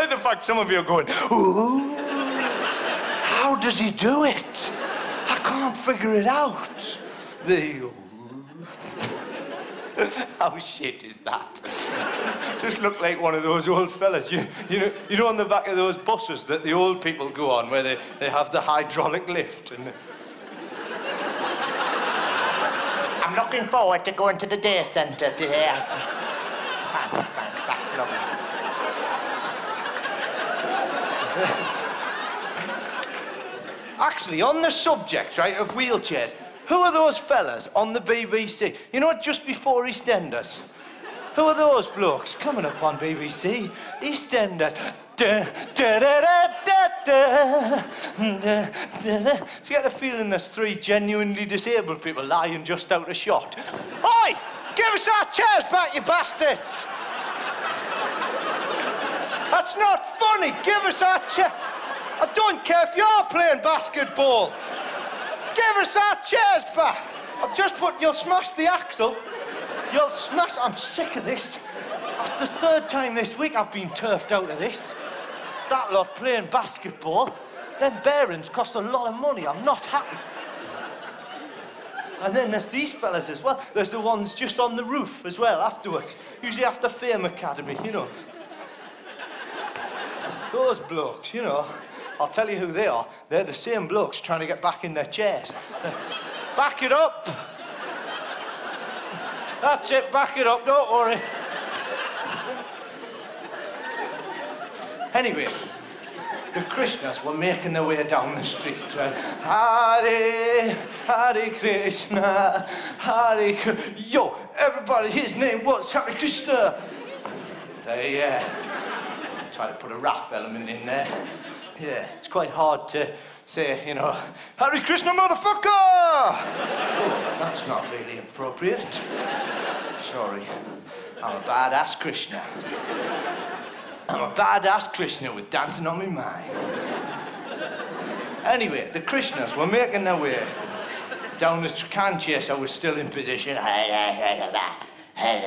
like the fact some of you are going, ooh, how does he do it? I can't figure it out. How shit is that? Just look like one of those old fellas. You know on the back of those buses that the old people go on where they have the hydraulic lift. And I'm looking forward to going to the day centre today. Thanks, that's lovely. Actually, on the subject, right, of wheelchairs, who are those fellas on the BBC? You know, just before EastEnders? Who are those blokes coming up on BBC? EastEnders. Da, da, da, da, da, da, da, da, da. So you get the feeling there's 3 genuinely disabled people lying just out of shot. Oi! Give us our chairs back, you bastards! That's not funny. Give us our chairs. I don't care if you're playing basketball. Give us our chairs back. I've just put, you'll smash the axle. You'll smash, I'm sick of this. That's the 3rd time this week I've been turfed out of this. That lot playing basketball. Them bearings cost a lot of money. I'm not happy. And then there's these fellas as well. There's the ones just on the roof as well afterwards. Usually after Fame Academy, you know. Those blokes, you know. I'll tell you who they are. They're the same blokes trying to get back in their chairs. Back it up. That's it, back it up, don't worry. Anyway, the Krishnas were making their way down the street, right? Hare, Hare Krishna, Hare Krishna. Yo, everybody, his name was Hare Krishna. They tried to put a rap element in there. Yeah, it's quite hard to say, you know, Hare Krishna, motherfucker! Oh, that's not really appropriate. Sorry, I'm a badass Krishna. I'm a badass Krishna with dancing on my mind. Anyway, the Krishnas were making their way down the can chase. I was still in position. Hare, Hare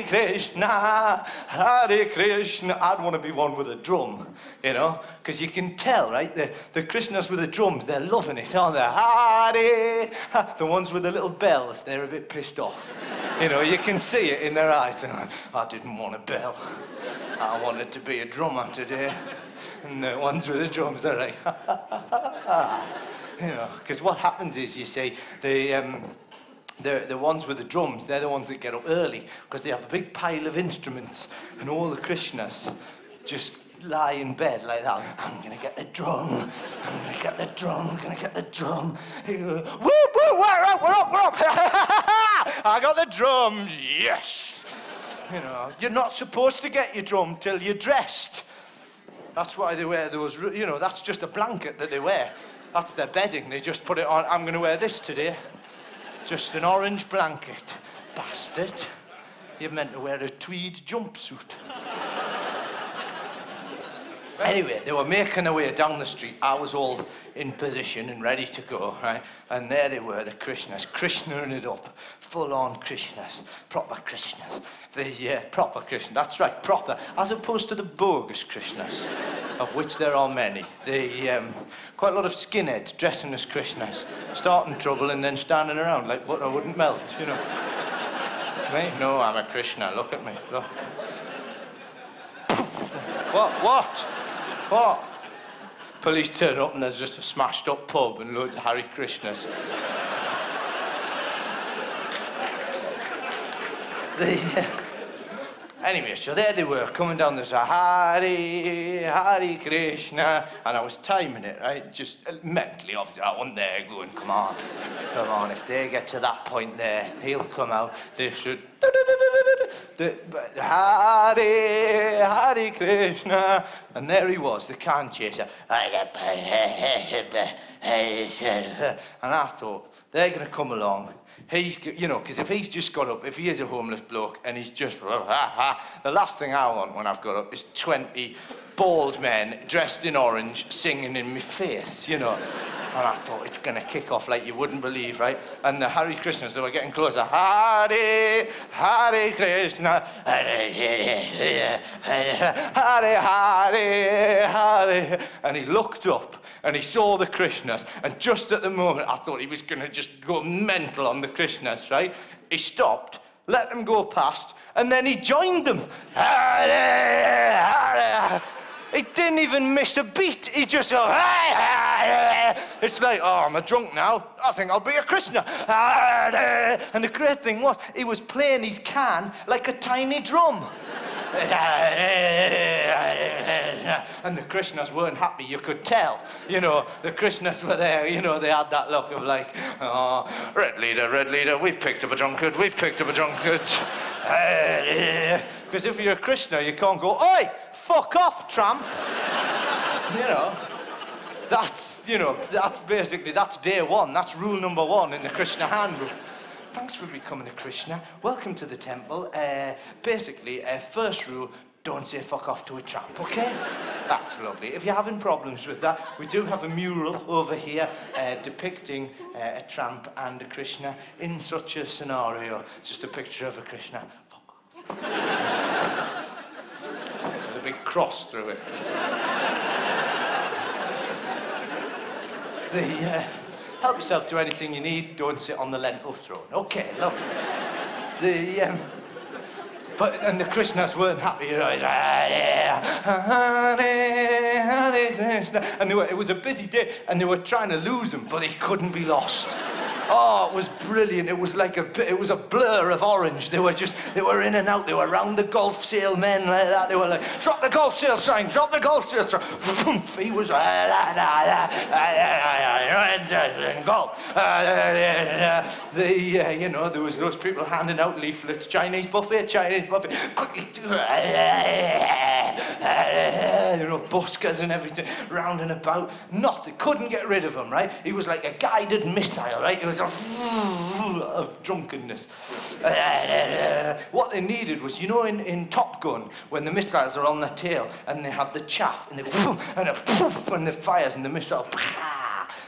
Krishna, Hare Krishna. I'd want to be one with a drum, you know, because you can tell, right? The Krishnas with the drums, they're loving it, aren't they? Hare. The ones with the little bells, they're a bit pissed off. You know, you can see it in their eyes. I didn't want a bell. I wanted to be a drummer today. And the ones with the drums, they're like, ha, ha, ha, ha, ha. You know, because what happens is, you see, the ones with the drums, they're the ones that get up early because they have a big pile of instruments, and all the Krishnas just lie in bed like that. I'm gonna get the drum. I'm gonna get the drum. I'm gonna get the drum. Woo, woo, we're up. I got the drum. Yes. You know, you're not supposed to get your drum till you're dressed. That's why they wear those. You know, that's just a blanket that they wear. That's their bedding. They just put it on. I'm going to wear this today. Just an orange blanket. Bastard. You're meant to wear a tweed jumpsuit. Anyway, they were making their way down the street. I was all in position and ready to go, right? And there they were, the Krishnas, Krishnaing it up. Full-on Krishnas. Proper Krishnas. The proper Krishnas. That's right, proper. As opposed to the bogus Krishnas, of which there are many. Quite a lot of skinheads dressing as Krishnas, starting trouble and then standing around like butter wouldn't melt, you know. Right? No, I'm a Krishna. Look at me. Look. What? What? Police turn up and there's just a smashed up pub and loads of Hare Krishnas. Anyway, so there they were, coming down the side, Hare Krishna, and I was timing it, right? Just mentally, obviously, I wasn't there going, come on, if they get to that point there, he'll come out, they should, Hare Krishna, and there he was, the can chaser, and I thought, they're going to come along. He's, you know, because if he's just got up, if he is a homeless bloke and he's just, the last thing I want when I've got up is 20 bald men dressed in orange singing in my face, you know. And I thought, it's going to kick off like you wouldn't believe, right? And the Hare Krishnas, they were getting closer. Hare, Hare Krishna, Hare, Hare, Hare, Hare, Hare. And he looked up and he saw the Krishnas. And just at the moment, I thought he was going to just go mental on the Krishnas, right? He stopped, let them go past, and then he joined them. Hare, Hare. He didn't even miss a beat. He just go, it's like, oh, I'm a drunk now. I think I'll be a Krishna. And the great thing was, he was playing his can like a tiny drum. And the Krishnas weren't happy, you could tell. You know, the Krishnas were there, you know, they had that look of like, oh, red leader, we've picked up a drunkard, we've picked up a drunkard. Because if you're a Krishna, you can't go, oi, fuck off, tramp. You know, that's basically, that's day one. That's rule number one in the Krishna handbook. Thanks for becoming a Krishna. Welcome to the temple. Basically, first rule, don't say fuck off to a tramp, okay? That's lovely. If you're having problems with that, we do have a mural over here depicting a tramp and a Krishna in such a scenario. It's just a picture of a Krishna. Fuck off. With a big cross through it. Help yourself to anything you need. Don't sit on the lentil throne. Okay, lovely. And the Krishnas weren't happy, you know. And it was a busy day, and they were trying to lose him, but he couldn't be lost. Oh, it was brilliant. It was like it was a blur of orange. They were in and out. They were round the golf sale men like that. They were like, drop the golf sale sign, drop the golf sale sign. He was golf. You know, there was those people handing out leaflets, Chinese buffet, quickly, you know, buskers and everything, round and about. Nothing, couldn't get rid of him, right? He was like a guided missile, right? It was of drunkenness. What they needed was, you know, in Top Gun, when the missiles are on their tail and they have the chaff and they and the fires and the missile.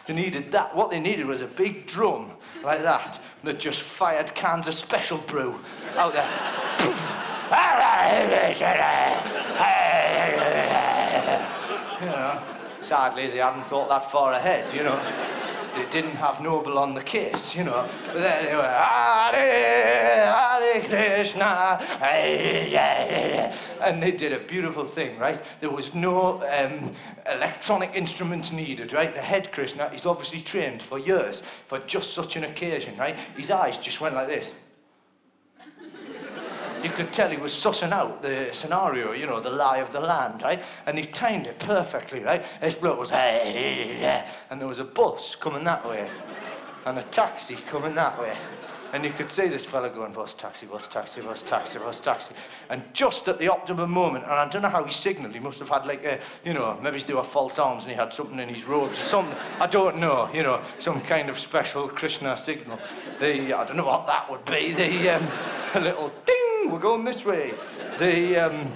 They needed that. What they needed was a big drum like that just fired cans of special brew out there. You know, sadly they hadn't thought that far ahead, you know. They didn't have Nobel on the case, you know. But then they were, Hare Krishna, and they did a beautiful thing, right? There was no electronic instruments needed, right? The head Krishna, he's obviously trained for years for just such an occasion, right? His eyes just went like this. You could tell he was sussing out the scenario, you know, the lie of the land, right? And he timed it perfectly, right? This bloke was, and there was a bus coming that way, and a taxi coming that way. And you could see this fella going, bus, taxi, bus, taxi, bus, taxi, bus, taxi. And just at the optimum moment, and I don't know how he signalled, he must have had like a, you know, maybe they were false arms and he had something in his robes, something, I don't know, you know, some kind of special Krishna signal. I don't know what that would be, a little ding, we're going this way.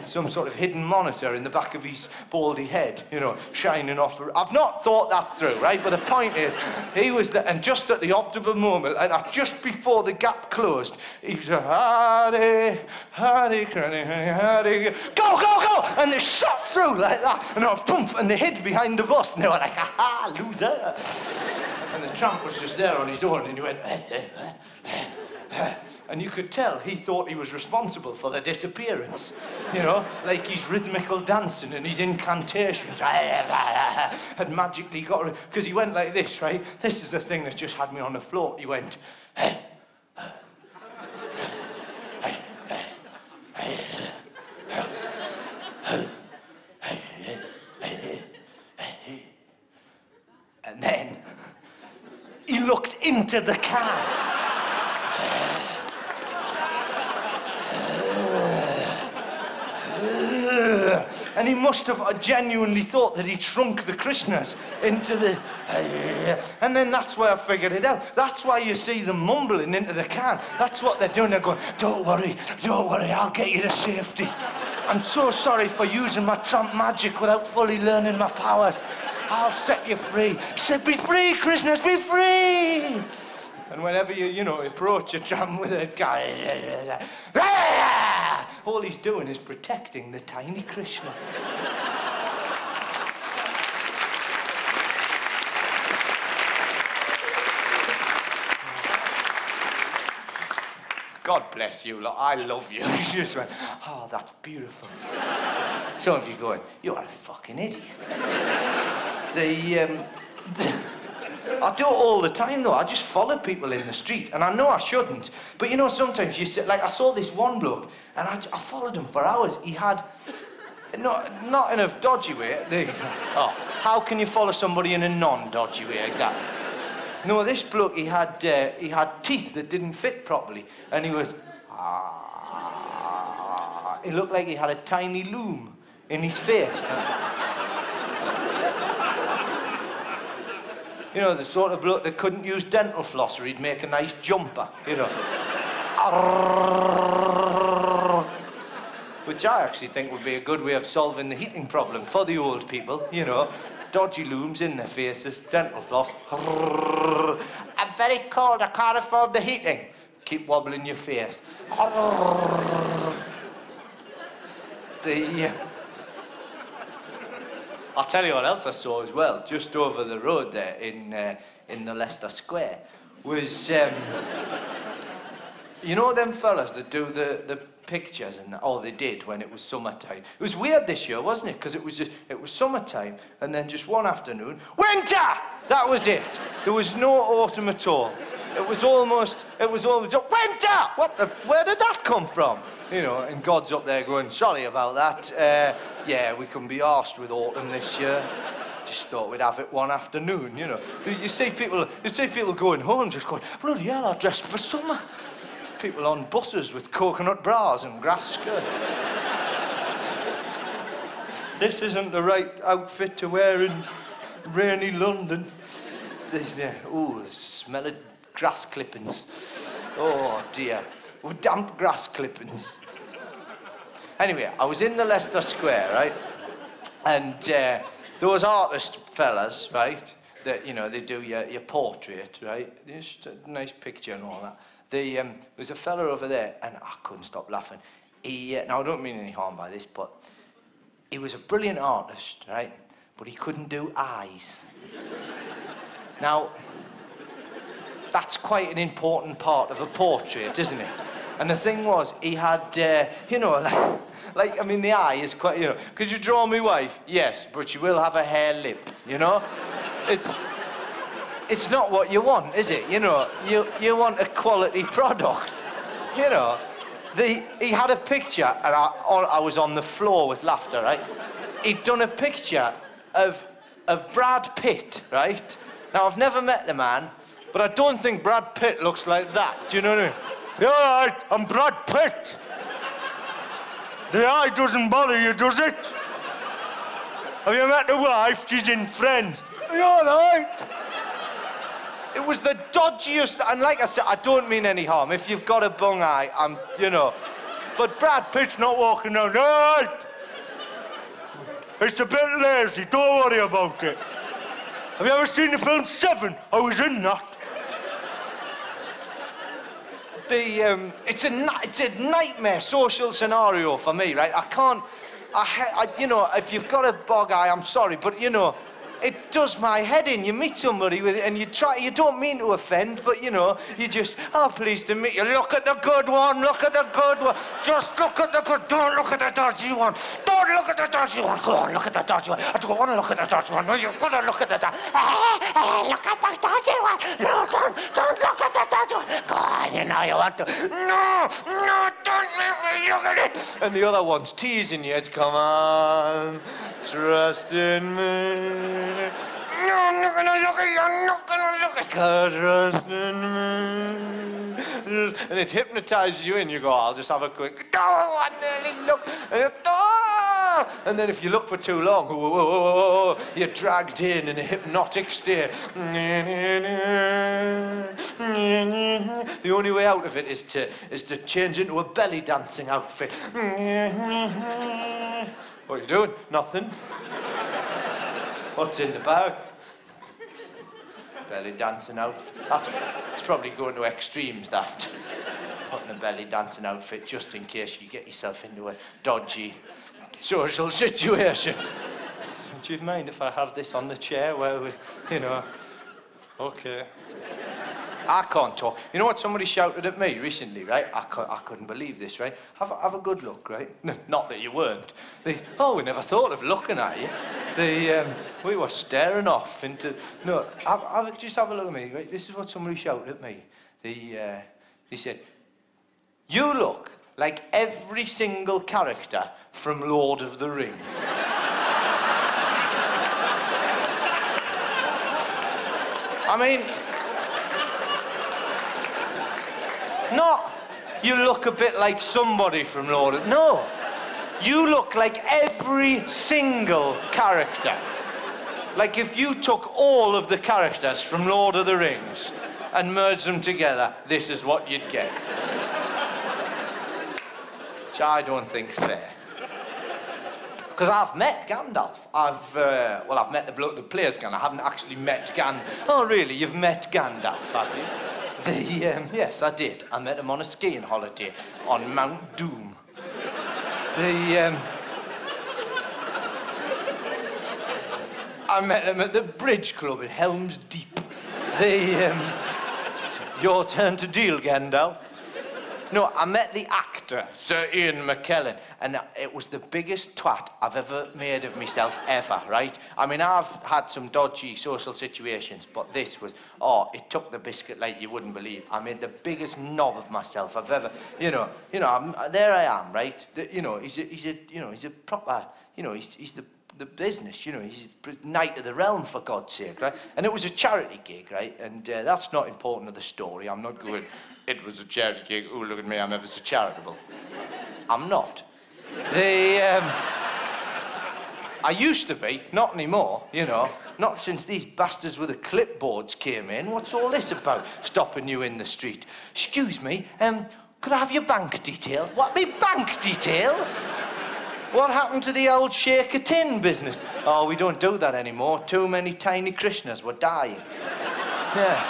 Some sort of hidden monitor in the back of his baldy head, you know, shining off. I've not thought that through, right? But the point is, he was there, and just at the optimum moment, and just before the gap closed, he was Hare, Hare, Hare, go, go, go! And they shot through like that, and and they hid behind the bus, and they were like, ha ha, loser! And the tramp was just there on his own, and he went, and you could tell he thought he was responsible for their disappearance. You know, like his rhythmical dancing and his incantations had magically got... Because he went like this, right? This is the thing that just had me on the floor. He went... And then he looked into the can. And he must have genuinely thought that he shrunk the Krishnas into the... And then that's where I figured it out. That's why you see them mumbling into the can. That's what they're doing. They're going, don't worry, I'll get you to safety. I'm so sorry for using my tramp magic without fully learning my powers. I'll set you free. He said, be free, prisoners, be free. And whenever you approach a tram with a guy, all he's doing is protecting the tiny Krishna. God bless you, look, I love you. He just went, oh, that's beautiful. Some of you going, you're a fucking idiot. I do it all the time, though. I just follow people in the street, and I know I shouldn't. But, you know, sometimes you sit, like, I saw this one bloke, and I followed him for hours. He had, not in a dodgy way. How can you follow somebody in a non-dodgy way, exactly? No, this bloke, he had teeth that didn't fit properly, and he was, It looked like he had a tiny loom in his face. You know, the sort of bloke that couldn't use dental floss or he'd make a nice jumper, you know. Which I actually think would be a good way of solving the heating problem for the old people, you know. Dodgy looms in their faces, dental floss. I'm very cold, I can't afford the heating. Keep wobbling your face. I'll tell you what else I saw as well, just over the road there in the Leicester Square, was, you know them fellas that do the pictures, and they did when it was summertime. It was weird this year, wasn't it? Because it was summertime, and then just one afternoon, winter! That was it. There was no autumn at all. It was almost winter! Where did that come from? You know, and God's up there going, sorry about that. Yeah, we couldn't be arsed with autumn this year. Just thought we'd have it one afternoon, you know. You see people going home just going, bloody hell, I dressed for summer. There's people on buses with coconut bras and grass skirts. This isn't the right outfit to wear in rainy London. The smell of grass clippings. Oh, dear. Damp grass clippings. Anyway, I was in the Leicester Square, right? And those artist fellas, right, that, you know, they do your portrait, right? It's just a nice picture and all that. There was a fella over there, and I couldn't stop laughing. Now, I don't mean any harm by this, but he was a brilliant artist, right? But he couldn't do eyes. Now, that's quite an important part of a portrait, isn't it? And the thing was, he had, you know, I mean, the eye is quite, you know, could you draw me wife? Yes, but she will have a hair lip, you know? It's not what you want, is it? You know, you want a quality product, you know? He had a picture, and I was on the floor with laughter, right? He'd done a picture of Brad Pitt, right? Now, I've never met the man, but I don't think Brad Pitt looks like that. Do you know what I mean? Yeah, all right, I'm Brad Pitt. The eye doesn't bother you, does it? Have you met the wife? She's in Friends. Are you all right? It was the dodgiest, and like I said, I don't mean any harm. If you've got a bung eye, you know. But Brad Pitt's not walking down, all right? It's a bit lazy, don't worry about it. Have you ever seen the film Seven? I was in that. It's a nightmare social scenario for me, right? You know, if you've got a bog eye, I'm sorry, but, you know, it does my head in. You meet somebody with it, and you don't mean to offend, but, you know, you just, pleased to meet you. Look at the good one, look at the good one. Just look at the good, don't look at the dodgy one. Don't look at the dodgy one. Go on, look at the dodgy one. I don't want to look at the dodgy one. No, you've got to look at the dodgy one. Look at the dodgy one. No, don't look at the dodgy one. Go on, you know you want to. No, don't let me look at it. And the other one's teasing you. It's, come on, trust in me. No, I'm not gonna look at you, I'm not gonna look at you. Trust in me. And it hypnotizes you, and you go, I'll just have a quick, I nearly look. And then if you look for too long, you're dragged in a hypnotic state. The only way out of it is to change into a belly dancing outfit. What are you doing? Nothing. What's in the bag? Belly dancing outfit. It's probably going to extremes, that. Putting a belly dancing outfit just in case you get yourself into a dodgy social situation. Do you mind if I have this on the chair where we, you know... Okay. I can't talk. You know what somebody shouted at me recently, right? I couldn't believe this, right? Have a good look, right? Not that you weren't. Oh, we never thought of looking at you. We were staring off into... No, just have a look at me, right? This is what somebody shouted at me. They said, "You look like every single character from Lord of the Rings." I mean... Not, you look a bit like somebody from Lord of... No. You look like every single character. Like if you took all of the characters from Lord of the Rings and merged them together, this is what you'd get. Which I don't think's fair. Because I've met Gandalf. I've met the bloke that plays Gandalf. I haven't actually met Gandalf. Oh, really? You've met Gandalf, have you? Yes, I did. I met him on a skiing holiday on Mount Doom. I met him at the Bridge Club in Helm's Deep. Your turn to deal, Gandalf. No, I met the actor, Sir Ian McKellen, and it was the biggest twat I've ever made of myself, ever, right? I mean, I've had some dodgy social situations, but this was, it took the biscuit like you wouldn't believe. I made the biggest knob of myself I've ever, there I am, right? He's a proper, he's the business, he's knight of the realm, for God's sake, right? And it was a charity gig, right? And that's not important to the story. I'm not going, it was a charity gig, oh, look at me, I'm ever so charitable. I'm not. I used to be, not anymore, not since these bastards with the clipboards came in. What's all this about, stopping you in the street? Excuse me, could I have your bank details? What, me bank details? What happened to the old shake a tin business? Oh, we don't do that anymore. Too many tiny Krishnas were dying. Yeah.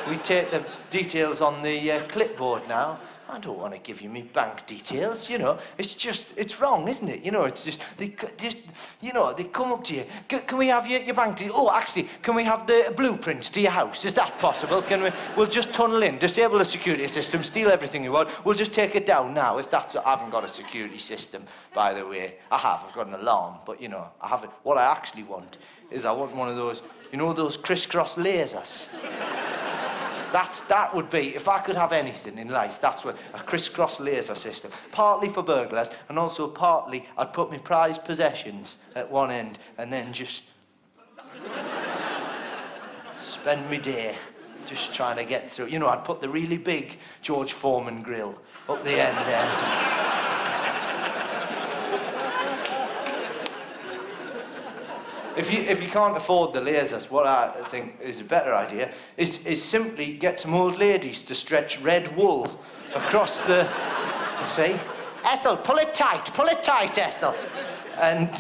We take the details on the clipboard now. I don't want to give you me bank details, It's wrong, isn't it? It's just, they come up to you. Can we have your bank details? Oh, actually, can we have the blueprints to your house? Is that possible? We'll just tunnel in, disable the security system, steal everything you want. We'll just take it down now. If that's... I haven't got a security system, by the way. I've got an alarm, but, I haven't... What I actually want is I want one of those, those crisscross lasers. That would be, if I could have anything in life, that's what, a crisscross laser system. Partly for burglars, and also partly I'd put my prized possessions at one end, and then just spend my day just trying to get through. I'd put the really big George Foreman grill up the end there. If you can't afford the lasers, what I think is a better idea is simply get some old ladies to stretch red wool across the... You see? Ethel, pull it tight, Ethel. And,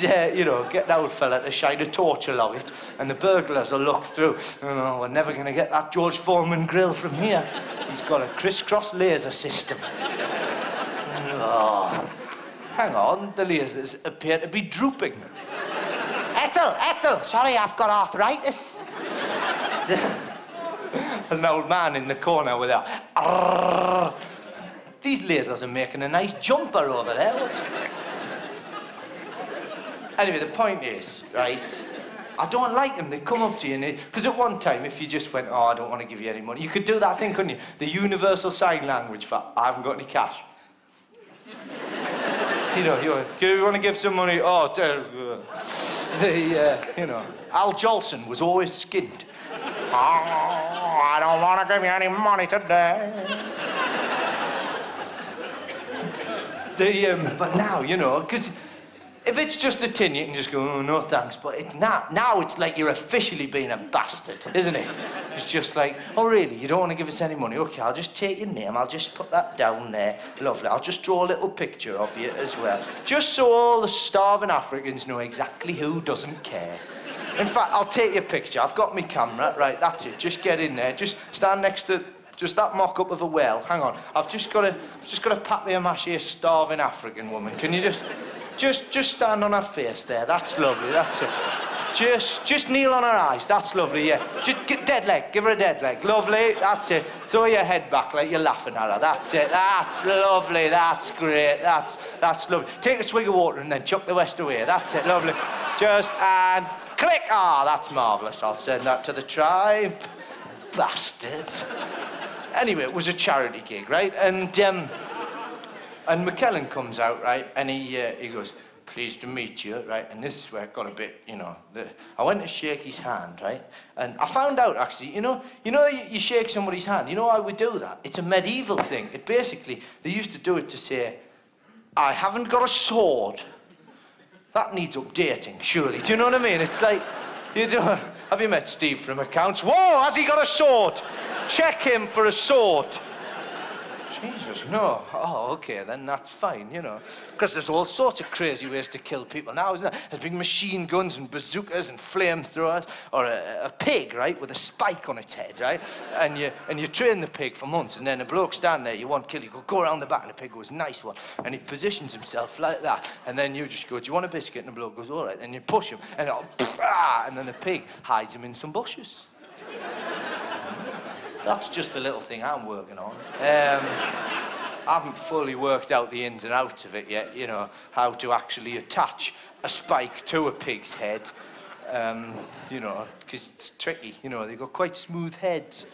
get the old fella to shine a torch along it, and the burglars will look through. Oh, we're never going to get that George Foreman grill from here. He's got a crisscross laser system. Oh. Hang on, the lasers appear to be drooping. Ethel, sorry, I've got arthritis. There's an old man in the corner with a... These lasers are making a nice jumper over there. Anyway, the point is, right, I don't like them. They come up to you, because at one time, if you just went, oh, I don't want to give you any money, you could do that thing, couldn't you? The universal sign language for, I haven't got any cash. You want to give some money? Oh, Al Jolson was always skinned. Oh, I don't want to give you any money today. But now, because if it's just a tin, you can just go, oh, no thanks. But it's now it's like you're officially being a bastard, isn't it? It's just like, oh, really? You don't want to give us any money? OK, I'll just take your name. I'll just put that down there. Lovely. I'll just draw a little picture of you as well. Just so all the starving Africans know exactly who doesn't care. In fact, I'll take your picture. I've got my camera. Right, that's it. Just get in there. Just stand next to just that mock-up of a whale. Hang on. I've just got a papier-mâché starving African woman. Can you just stand on her face there? That's lovely. That's it. Just kneel on her eyes. That's lovely, yeah. Just get dead leg. Give her a dead leg. Lovely. That's it. Throw your head back like you're laughing at her. That's it. That's lovely. That's great. That's lovely. Take a swig of water and then chuck the rest away. That's it. Lovely. And click. Ah, that's marvellous. I'll send that to the tribe. Bastard. Anyway, it was a charity gig, right? And McKellen comes out, right? And he goes, pleased to meet you, right? And this is where it got a bit, you know, I went to shake his hand, right? And I found out, actually, you shake somebody's hand. You know how we do that? It's a medieval thing. It basically, they used to do it to say, I haven't got a sword. That needs updating, surely. Do you know what I mean? It's like, have you met Steve from accounts? Whoa, has he got a sword? Check him for a sword. Jesus, no. Oh, okay, then that's fine, you know. Because there's all sorts of crazy ways to kill people now, isn't there? There's big machine guns and bazookas and flamethrowers, or a pig, right, with a spike on its head, right? And you train the pig for months, and then a bloke stand there, you want to kill, you go around the back, and the pig goes, nice one. And he positions himself like that, and then you just go, do you want a biscuit? And the bloke goes, all right. And you push him, and then the pig hides him in some bushes. That's just a little thing I'm working on. I haven't fully worked out the ins and outs of it yet, you know, how to actually attach a spike to a pig's head, you know, because it's tricky, you know, they've got quite smooth heads,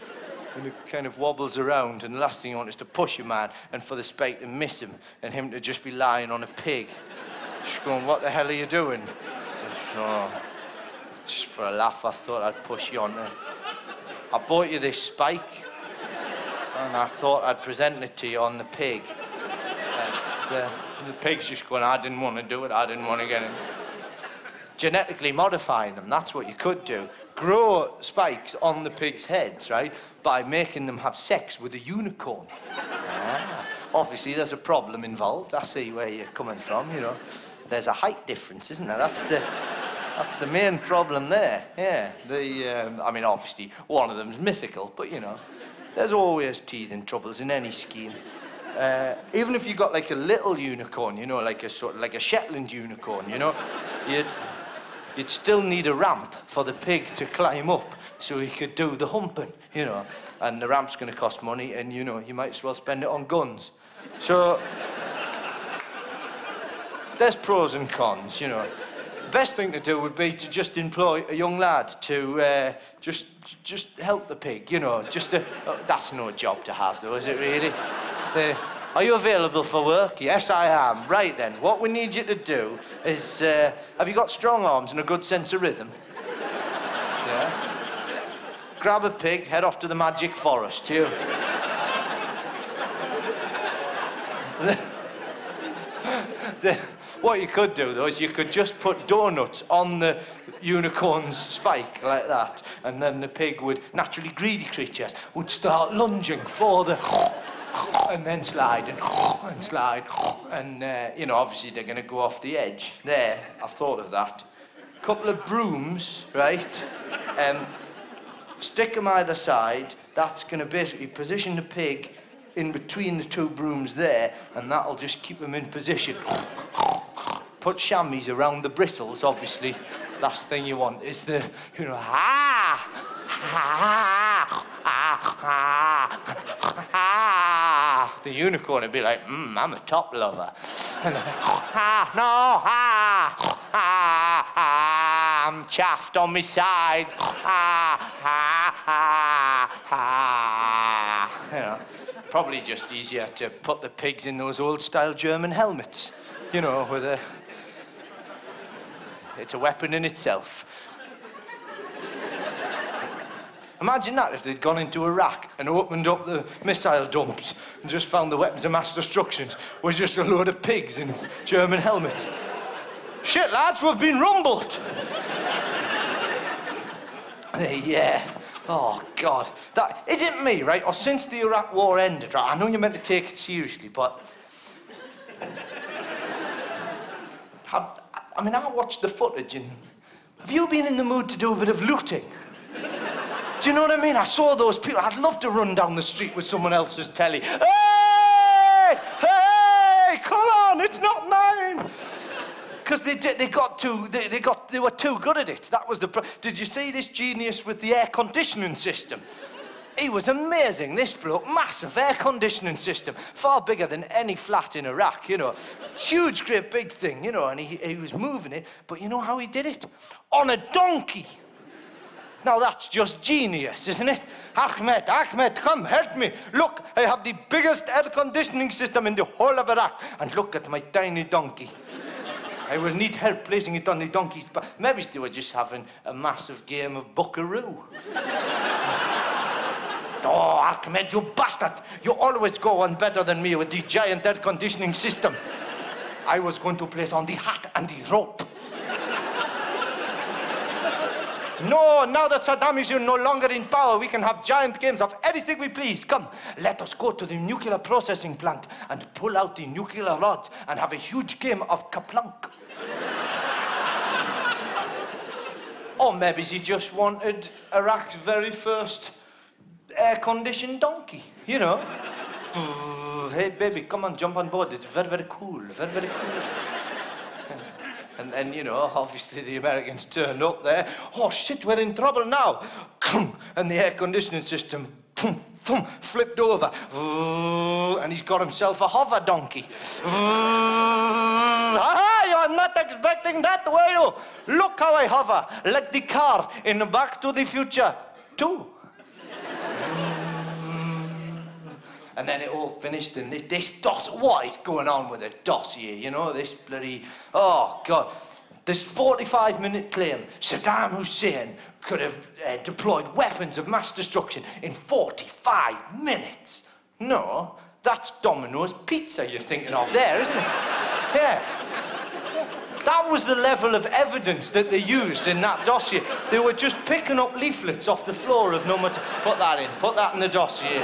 and it kind of wobbles around, and the last thing you want is to push a man and for the spike to miss him, and him to just be lying on a pig. Just going, what the hell are you doing? So, just for a laugh, I thought I'd push you on there. I bought you this spike, and I thought I'd present it to you on the pig. The pig's just going, I didn't want to do it, I didn't want to get it. Genetically modifying them, that's what you could do. Grow spikes on the pig's heads, right, by making them have sex with a unicorn. Obviously, there's a problem involved. I see where you're coming from, you know. There's a height difference, isn't there? That's the main problem there, yeah. I mean, obviously, one of them's mythical, but, you know, there's always teething troubles in any scheme. Even if you got, like, a little unicorn, you know, like a Shetland unicorn, you know, you'd still need a ramp for the pig to climb up so he could do the humping, you know. And the ramp's going to cost money, and, you know, you might as well spend it on guns. So, there's pros and cons, you know. The best thing to do would be to just employ a young lad to just help the pig, you know, that's no job to have, though, is it really? Are you available for work? Yes, I am. Right, then, what we need you to do is, have you got strong arms and a good sense of rhythm? Yeah? Grab a pig, head off to the magic forest, you. What you could do, though, is you could just put donuts on the unicorn's spike like that, and then the pig would, naturally greedy creatures, would start lunging for the... and then slide and slide, and, you know, obviously they're going to go off the edge. There, I've thought of that. Couple of brooms, right? Stick them either side. That's going to basically position the pig in between the two brooms there, and that'll just keep them in position. Put chamois around the bristles, obviously. Last thing you want is the, you know, the unicorn would be like, I'm a top lover. And they're like, no, I'm chaffed on my sides. You know, probably just easier to put the pigs in those old-style German helmets, you know, with a... It's a weapon in itself. Imagine that if they'd gone into Iraq and opened up the missile dumps and just found the weapons of mass destruction was just a load of pigs in German helmets. Shit, lads, we've been rumbled. Yeah. Oh, God. That isn't me, right? Or since the Iraq war ended, right? I know you're meant to take it seriously, but... I mean, I watched the footage and... Have you been in the mood to do a bit of looting? Do you know what I mean? I saw those people. I'd love to run down the street with someone else's telly. Hey! Hey! Come on, it's not mine! Because they were too good at it. That was the Did you see this genius with the air conditioning system? He was amazing, this bloke. Massive air conditioning system. Far bigger than any flat in Iraq, you know. Huge, great big thing, you know, and he was moving it. But you know how he did it? On a donkey. Now that's just genius, isn't it? Ahmed, come, help me. Look, I have the biggest air conditioning system in the whole of Iraq. And look at my tiny donkey. I will need help placing it on the donkey's back. Maybe they were just having a massive game of buckaroo. Oh, Ahmed, you bastard! You always go on better than me with the giant air conditioning system. I was going to place on the hat and the rope. No, now that Saddam is no longer in power, we can have giant games of anything we please. Come, let us go to the nuclear processing plant and pull out the nuclear rods and have a huge game of Kaplunk. Or maybe he just wanted Iraq's very first air-conditioned donkey, you know. Hey, baby, come on, jump on board. It's very, very cool, very, very cool. And then, you know, obviously the Americans turned up there. Oh, shit, we're in trouble now. And the air conditioning system flipped over. And he's got himself a hover donkey. Aha, you're not expecting that, were you? Look how I hover, like the car in Back to the Future 2. And then it all finished, and this dossier, what is going on with the dossier, you know, this bloody, oh, God. This 45-minute claim, Saddam Hussein could have deployed weapons of mass destruction in 45 minutes. No, that's Domino's Pizza you're thinking of there, isn't it? Yeah. That was the level of evidence that they used in that dossier. They were just picking up leaflets off the floor of number... Put that in the dossier.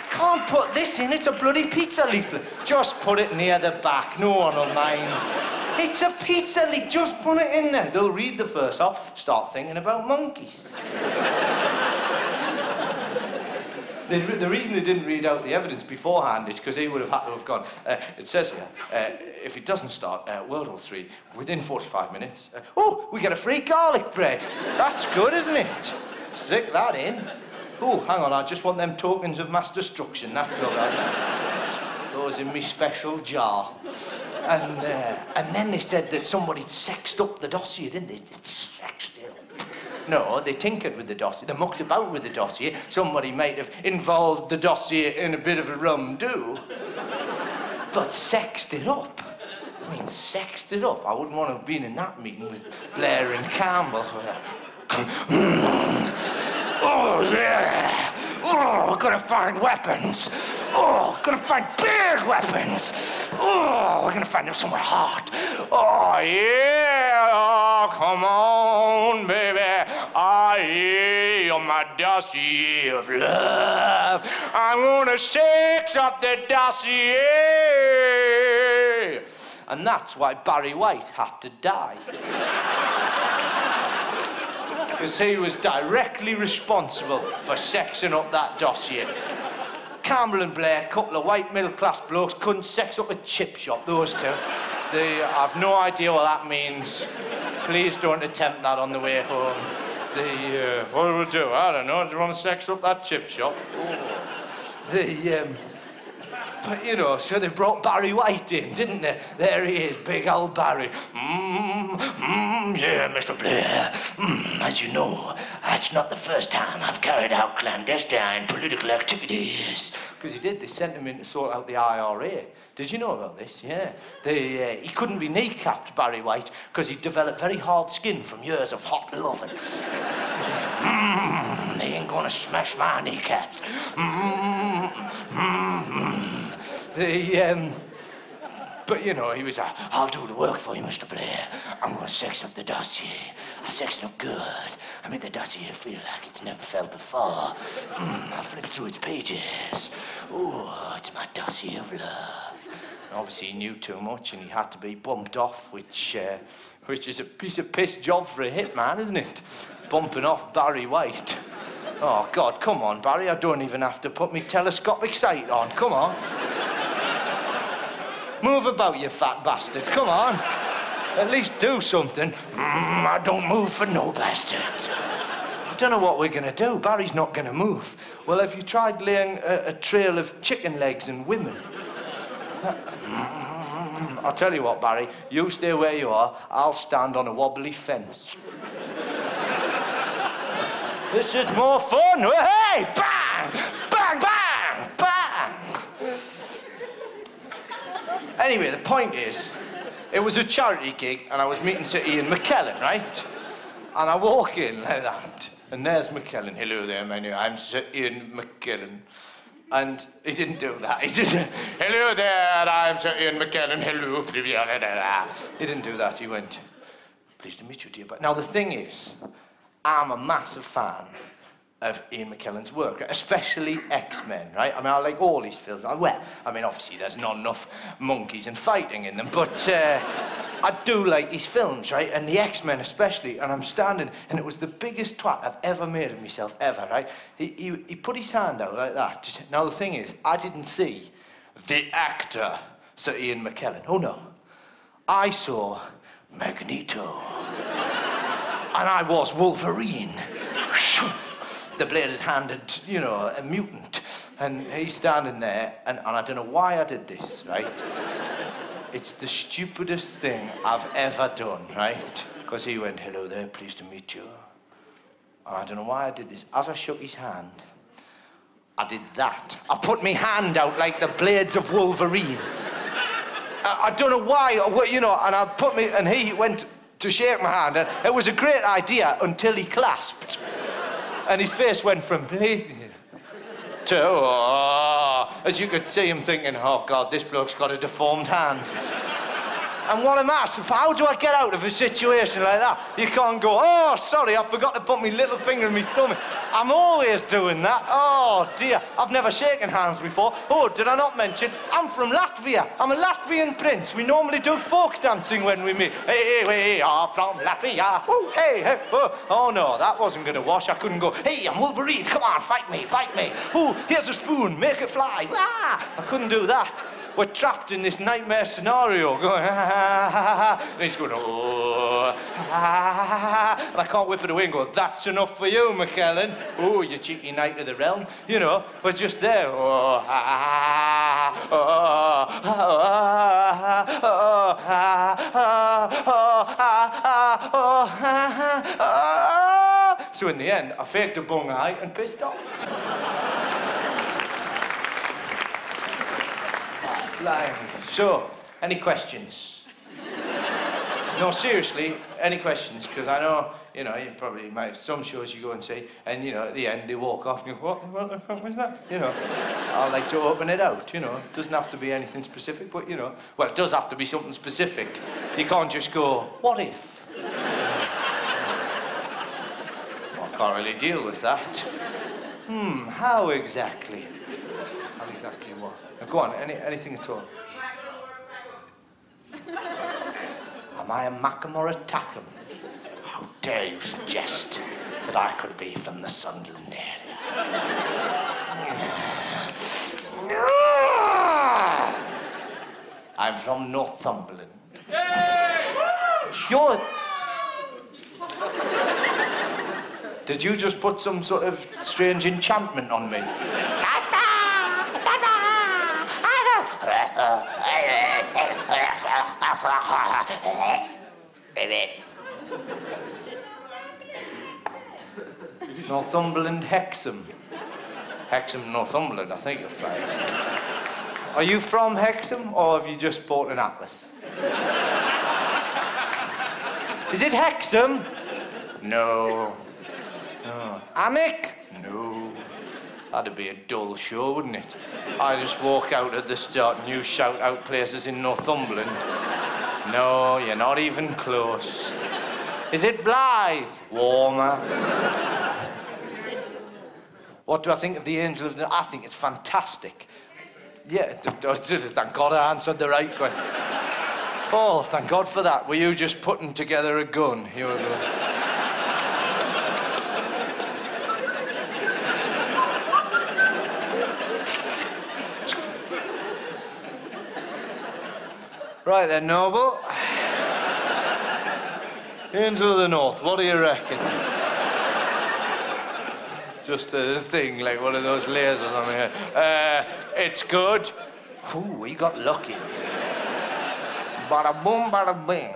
Can't put this in, it's a bloody pizza leaflet. Just put it near the back, no one will mind. It's a pizza leaflet, just put it in there. They'll read the first half, start thinking about monkeys. The reason they didn't read out the evidence beforehand is because they would have had to have gone, it says here, if it doesn't start World War III within 45 minutes, oh, we get a free garlic bread. That's good, isn't it? Stick that in. Oh, hang on, I just want them tokens of mass destruction. That's lovely. Those in me special jar. And then they said that somebody'd sexed up the dossier, didn't they? Sexed it up. No, they tinkered with the dossier. They mucked about with the dossier. Somebody might have involved the dossier in a bit of a rum-do. But sexed it up. I mean, sexed it up. I wouldn't want to have been in that meeting with Blair and Campbell. Oh, yeah! Oh, we're gonna find weapons! Oh, we're gonna find big weapons! Oh, we're gonna find them somewhere hot! Oh, yeah! Oh, come on, baby! I hear my dossier of love! I'm gonna sex up the dossier! And that's why Barry White had to die. Because he was directly responsible for sexing up that dossier. Campbell and Blair, a couple of white middle-class blokes, couldn't sex up a chip shop, those two. They have no idea what that means. Please don't attempt that on the way home. What do we do? I don't know. Do you want to sex up that chip shop? Oh. But, you know, so they brought Barry White in, didn't they? There he is, big old Barry. Yeah, Mr. Blair. As you know, that's not the first time I've carried out clandestine political activities. Because he did. They sent him in to sort out the IRA. Did you know about this? Yeah. He couldn't be kneecapped, Barry White, because he developed very hard skin from years of hot loving. They ain't gonna smash my kneecaps. But, you know, he was, I'll do the work for you, Mr. Blair. I'm going to sex up the dossier. I'll sex it up good. I make the dossier feel like it's never felt before. I'll flip through its pages. Oh, it's my dossier of love. Obviously, he knew too much, and he had to be bumped off, which is a piece of piss job for a hitman, isn't it? Bumping off Barry White. Oh, God, come on, Barry. I don't even have to put my telescopic sight on. Come on. Move about, you fat bastard. Come on. At least do something. I don't move for no bastard. I don't know what we're going to do. Barry's not going to move. Well, have you tried laying a trail of chicken legs and women? I'll tell you what, Barry. You stay where you are. I'll stand on a wobbly fence. This is more fun. Hey! Bang! Bang, bang, bang! Anyway, the point is, it was a charity gig, and I was meeting Sir Ian McKellen, right? And I walk in like that, and there's McKellen. Hello there, my name. I'm Sir Ian McKellen. And he didn't do that. He didn't. Hello there, I'm Sir Ian McKellen. Hello, he didn't do that. He went, pleased to meet you, dear. But now the thing is, I'm a massive fan of Ian McKellen's work, especially X-Men, right? I mean, I like all his films. Well, I mean, obviously there's not enough monkeys and fighting in them, but I do like his films, right? And the X-Men especially, and I'm standing, and it was the biggest twat I've ever made of myself, ever, right? He put his hand out like that. Now, the thing is, I didn't see the actor, Sir Ian McKellen. Oh, no. I saw Magneto. And I was Wolverine. The bladed-handed, you know, a mutant. And he's standing there, and I don't know why I did this, right? It's the stupidest thing I've ever done, right? Because he went, hello there, pleased to meet you. And I don't know why I did this. As I shook his hand, I did that. I put my hand out like the blades of Wolverine. I don't know why, you know, and I put me, and he went to shake my hand, and it was a great idea until he clasped. And his face went from to, oh, as you could see him thinking, oh, God, this bloke's got a deformed hand. And what am I? How do I get out of a situation like that? You can't go, oh, sorry, I forgot to put my little finger in my thumb. I'm always doing that. Oh, dear. I've never shaken hands before. Oh, did I not mention? I'm from Latvia. I'm a Latvian prince. We normally do folk dancing when we meet. Hey, we are from Latvia. Oh, hey, hey. Oh, no, that wasn't going to wash. I couldn't go, hey, I'm Wolverine. Come on, fight me, fight me. Oh, here's a spoon. Make it fly. Ah! I couldn't do that. We're trapped in this nightmare scenario, going, and he's going, oh, and I can't whip it away and go, that's enough for you, McKellen. Oh, you cheeky knight of the realm. You know, we're just there. Oh, so in the end, I faked a bung eye and pissed off. So, any questions? No, seriously, any questions? Because I know, you know, you probably might, some shows you go and see, and, you know, at the end they walk off and you go, what the fuck was that? You know, I like to open it out, you know. It doesn't have to be anything specific, but, you know, well, it does have to be something specific. You can't just go, what if? Well, I can't really deal with that. How exactly? How exactly what? Now, go on, anything at all. Am I a Mackem or a Tackham? How dare you suggest that I could be from the Sunderland area? I'm from Northumberland. You're... Did you just put some sort of strange enchantment on me? Northumberland, Hexham. Hexham, Northumberland, I think you're fine. Are you from Hexham, or have you just bought an atlas? Is it Hexham? No. No. Alnwick? No. That'd be a dull show, wouldn't it? I just walk out at the start and you shout out places in Northumberland. No, you're not even close. Is it Blythe? Warmer. What do I think of the Angel of the... I think it's fantastic. Yeah, thank God I answered the right question. Paul, thank God for that. Were you just putting together a gun? You were going... Right then, Noble. Angel of the North, what do you reckon? It's just a thing, like one of those lasers on here. It's good. Ooh, we got lucky. Bada boom, bada bing.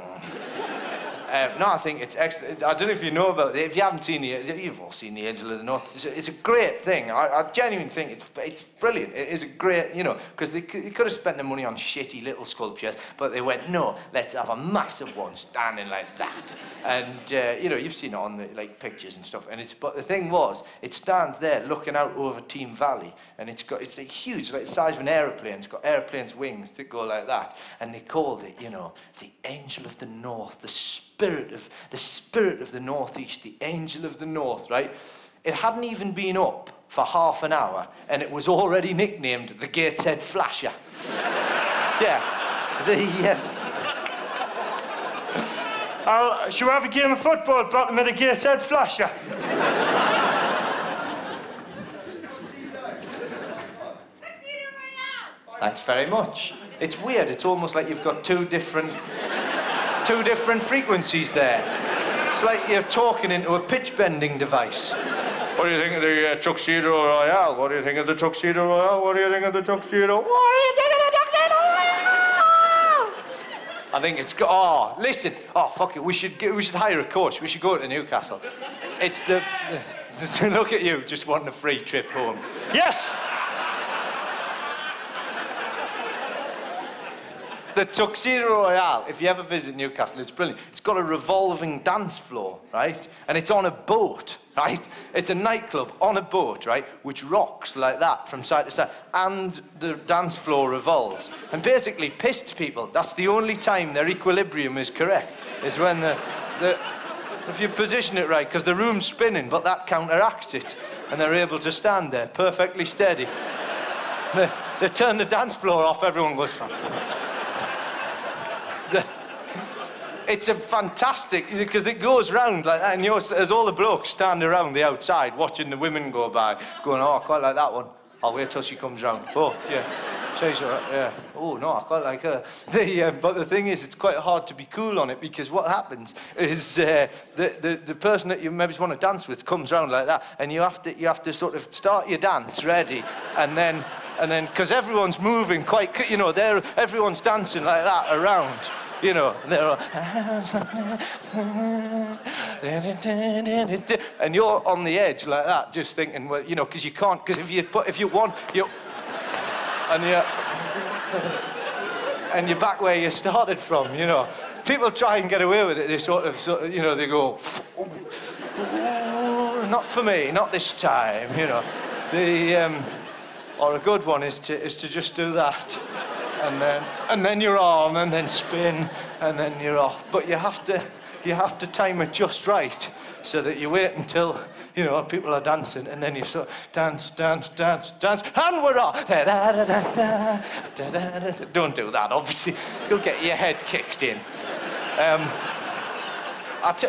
No, I think it's excellent. I don't know if you know about it. If you haven't seen it, you've all seen The Angel of the North. It's a great thing. I genuinely think it's brilliant. It is a great, you know, because they could have spent the money on shitty little sculptures, but they went, no, let's have a massive one standing like that. And, you know, you've seen it on the, like, pictures and stuff. And but the thing was, it stands there looking out over Team Valley, and it's like huge, like the size of an aeroplane. It's got airplane's wings that go like that. And they called it, you know, the Angel of the North, the spirit of the Northeast, the Angel of the North, right? It hadn't even been up for half an hour, and it was already nicknamed the Gateshead Flasher. Yeah, should we have a game of football brought with the Gateshead Flasher? Thanks very much. It's weird. It's almost like you've got two different frequencies there. It's like you're talking into a pitch-bending device. What do you think of the Tuxedo Royale? What do you think of the Tuxedo Royale? What do you think of the Tuxedo? What do you think of the Tuxedo Royale? I think it's... Oh, listen. Oh, fuck it. We should hire a coach. We should go to Newcastle. It's the... Look at you, just wanting a free trip home. Yes! The Tuxedo Royale, if you ever visit Newcastle, it's brilliant. It's got a revolving dance floor, right? And it's on a boat, right? It's a nightclub on a boat, right? Which rocks like that from side to side. And the dance floor revolves. And basically, pissed people, that's the only time their equilibrium is correct, is when if you position it right, because the room's spinning, but that counteracts it. And they're able to stand there perfectly steady. They turn the dance floor off, everyone goes... It's a fantastic, because it goes round like that, and there's all the blokes standing around the outside watching the women go by, going, oh, I quite like that one. I'll wait till she comes round. Oh, yeah. She's all right, yeah. Oh, no, I quite like her. But the thing is, it's quite hard to be cool on it, because what happens is the person that you maybe want to dance with comes round like that, and you have to sort of start your dance ready, and then, because everyone's moving quite, you know, everyone's dancing like that around. You know, they're all... And you're on the edge like that, just thinking, well, you know, because you can't, because if you want, and you're back where you started from, you know. People try and get away with it, they sort of you know, they go, not for me, not this time, you know. Or a good one is to just do that. And then you're on, and then spin, and then you're off. But you have to time it just right, so that you wait until, you know, people are dancing, and then you sort of dance, dance, dance, dance, and we're off. Don't do that, obviously. You'll get your head kicked in.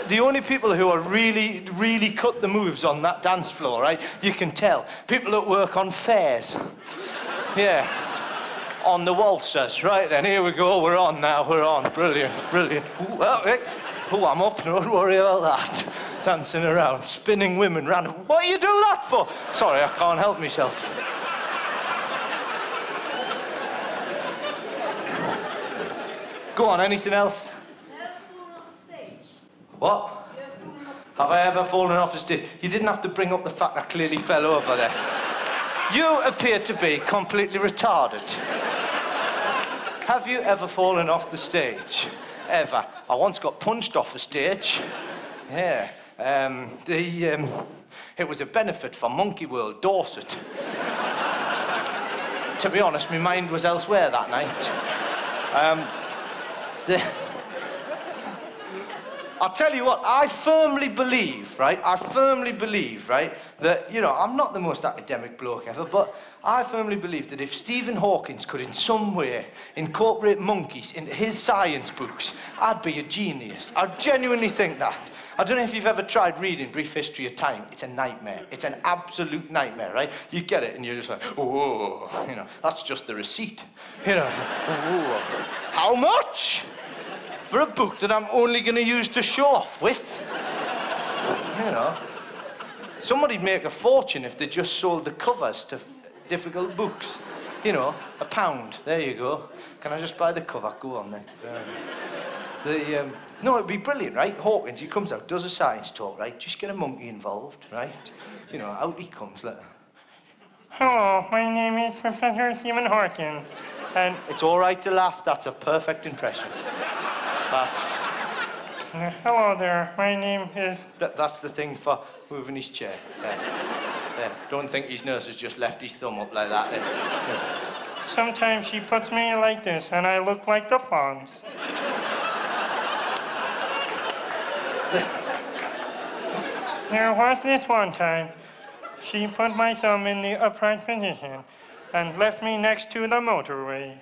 The only people who are really, really cut the moves on that dance floor, right? You can tell. People that work on fairs. Yeah. On the waltzers, right then, here we go, we're on now, we're on, brilliant, brilliant. Oh, I'm up, don't worry about that. Dancing around, spinning women round. What do you do that for? Sorry, I can't help myself. Go on, anything else? Ever fallen off a stage? What? Have I ever fallen off the stage? You didn't have to bring up the fact I clearly fell over there. You appear to be completely retarded. Have you ever fallen off the stage? Ever? I once got punched off the stage. Yeah. It was a benefit for Monkey World, Dorset. To be honest, my mind was elsewhere that night. I'll tell you what, I firmly believe, right, that, you know, I'm not the most academic bloke ever, but I firmly believe that if Stephen Hawking could in some way incorporate monkeys into his science books, I'd be a genius. I genuinely think that. I don't know if you've ever tried reading Brief History of Time. It's a nightmare. It's an absolute nightmare, right? You get it and you're just like, oh, you know, that's just the receipt. You know, oh, how much? For a book that I'm only going to use to show off with. You know. Somebody'd make a fortune if they just sold the covers to difficult books. You know, £1. There you go. Can I just buy the cover? Go on then. No, it'd be brilliant, right? Hawkins, he comes out, does a science talk, right? Just get a monkey involved, right? You know, out he comes, look. Hello, my name is Professor Stephen Hawkins, and... It's all right to laugh. That's a perfect impression. That's... hello there, my name is... That's the thing for moving his chair. There. Don't think his nurse has just left his thumb up like that. Sometimes she puts me like this, and I look like the Fonz. There was this one time, she put my thumb in the upright position and left me next to the motorway.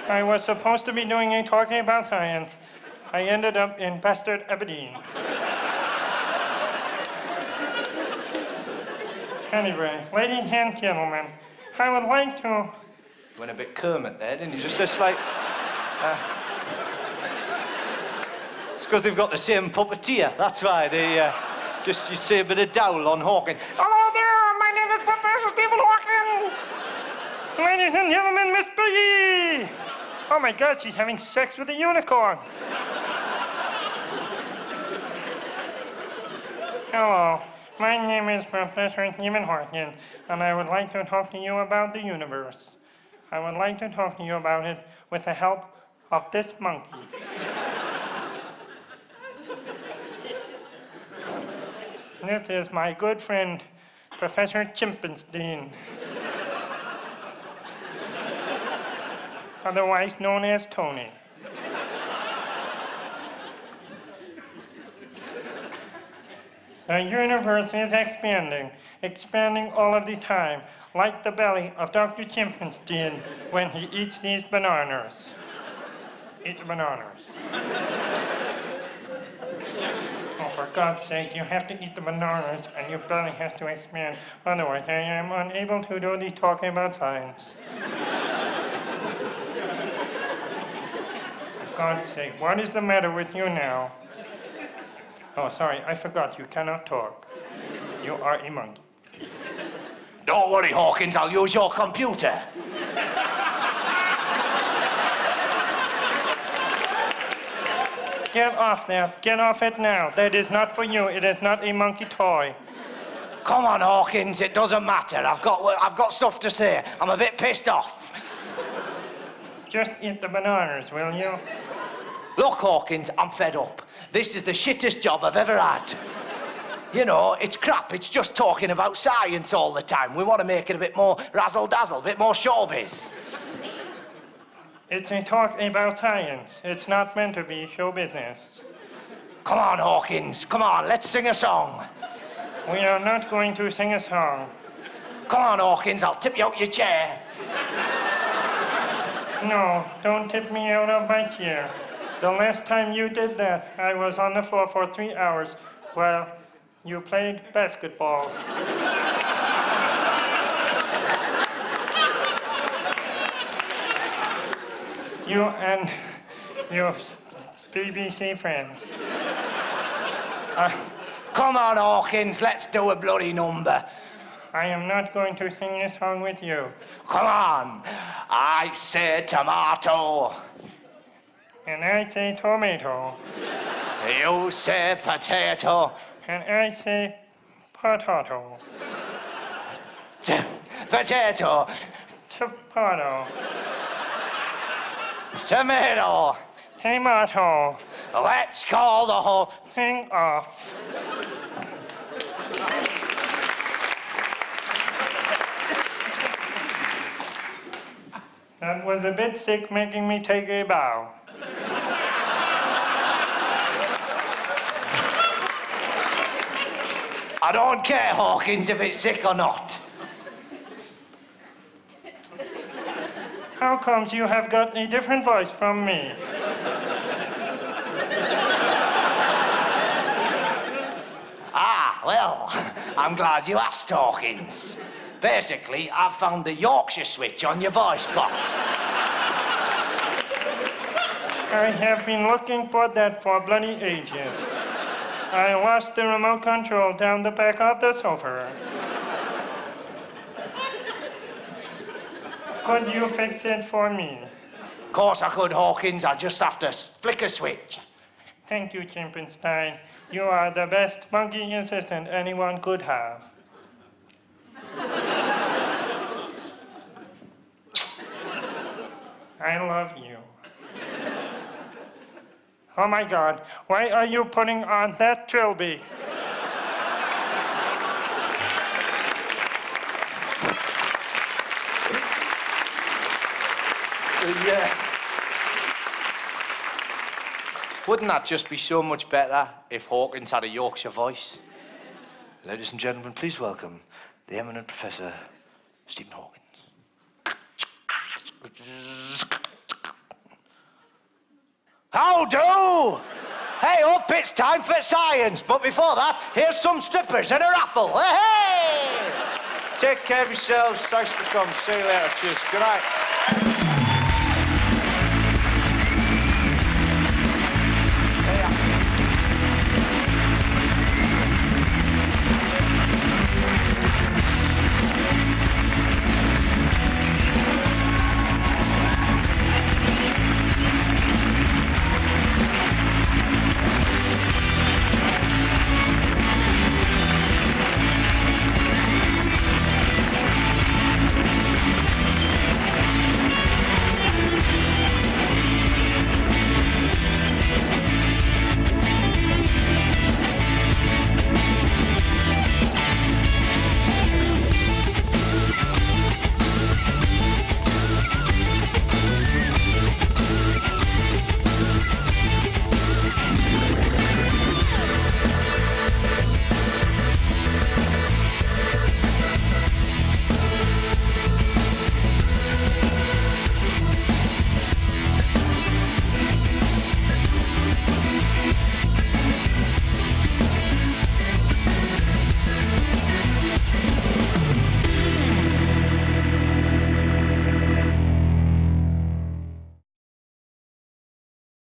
I was supposed to be doing a talking about science. I ended up in Bastard, Aberdeen. Anyway, ladies and gentlemen, I would like to... You went a bit Kermit there, didn't you? Just like... It's because they've got the same puppeteer. That's why they just you say a bit of Dowell on Hawking. Hello there, my name is Professor Stephen Hawking. Ladies and gentlemen, Miss Piggy. Oh my God, she's having sex with a unicorn. Hello, my name is Professor Stephen Hawking, and I would like to talk to you about the universe. I would like to talk to you about it with the help of this monkey. This is my good friend, Professor Chimpanzee, otherwise known as Tony. The universe is expanding all of the time, like the belly of Dr. Chimpanzee when he eats these bananas. Eat the bananas. Oh, for God's sake, you have to eat the bananas and your belly has to expand. Otherwise, I am unable to do the talking about science. For God's sake, what is the matter with you now? Oh, sorry, I forgot. You cannot talk. You are a monkey. Don't worry, Hawkins, I'll use your computer. Get off that. Get off it now. That is not for you. It is not a monkey toy. Come on, Hawkins, it doesn't matter. I've got stuff to say. I'm a bit pissed off. Just eat the bananas, will you? Look, Hawkins, I'm fed up. This is the shittest job I've ever had. You know, it's crap. It's just talking about science all the time. We want to make it a bit more razzle-dazzle, a bit more showbiz. It's a talk about science. It's not meant to be show business. Come on, Hawkins. Come on, let's sing a song. We are not going to sing a song. Come on, Hawkins, I'll tip you out your chair. No, don't tip me out of my chair. The last time you did that, I was on the floor for 3 hours while you played basketball. You and your BBC friends. Come on, Hawkins, let's do a bloody number. I am not going to sing this song with you. Come on. I say tomato. And I say tomato. You say potato. And I say potato. Potato. Tomato. Tomato. Tomato. Let's call the whole thing off. That but was a bit sick, making me take a bow. I don't care, Hawkins, if it's sick or not. How comes you have got a different voice from me? Ah, well, I'm glad you asked, Hawkins. Basically, I've found the Yorkshire switch on your voice box. I have been looking for that for bloody ages. I lost the remote control down the back of the sofa. Could you fix it for me? Of course I could, Hawkins. I just have to flick a switch. Thank you, Chimpenstein. You are the best monkey assistant anyone could have. I love you. Oh my God, why are you putting on that trilby? Yeah. Wouldn't that just be so much better if Hawkins had a Yorkshire voice? Ladies and gentlemen, please welcome the eminent Professor Stephen Hawkins. How do? Hey up, it's time for science. But before that, here's some strippers and a raffle. Hey! Take care of yourselves. Thanks for coming. See you later. Cheers. Good night.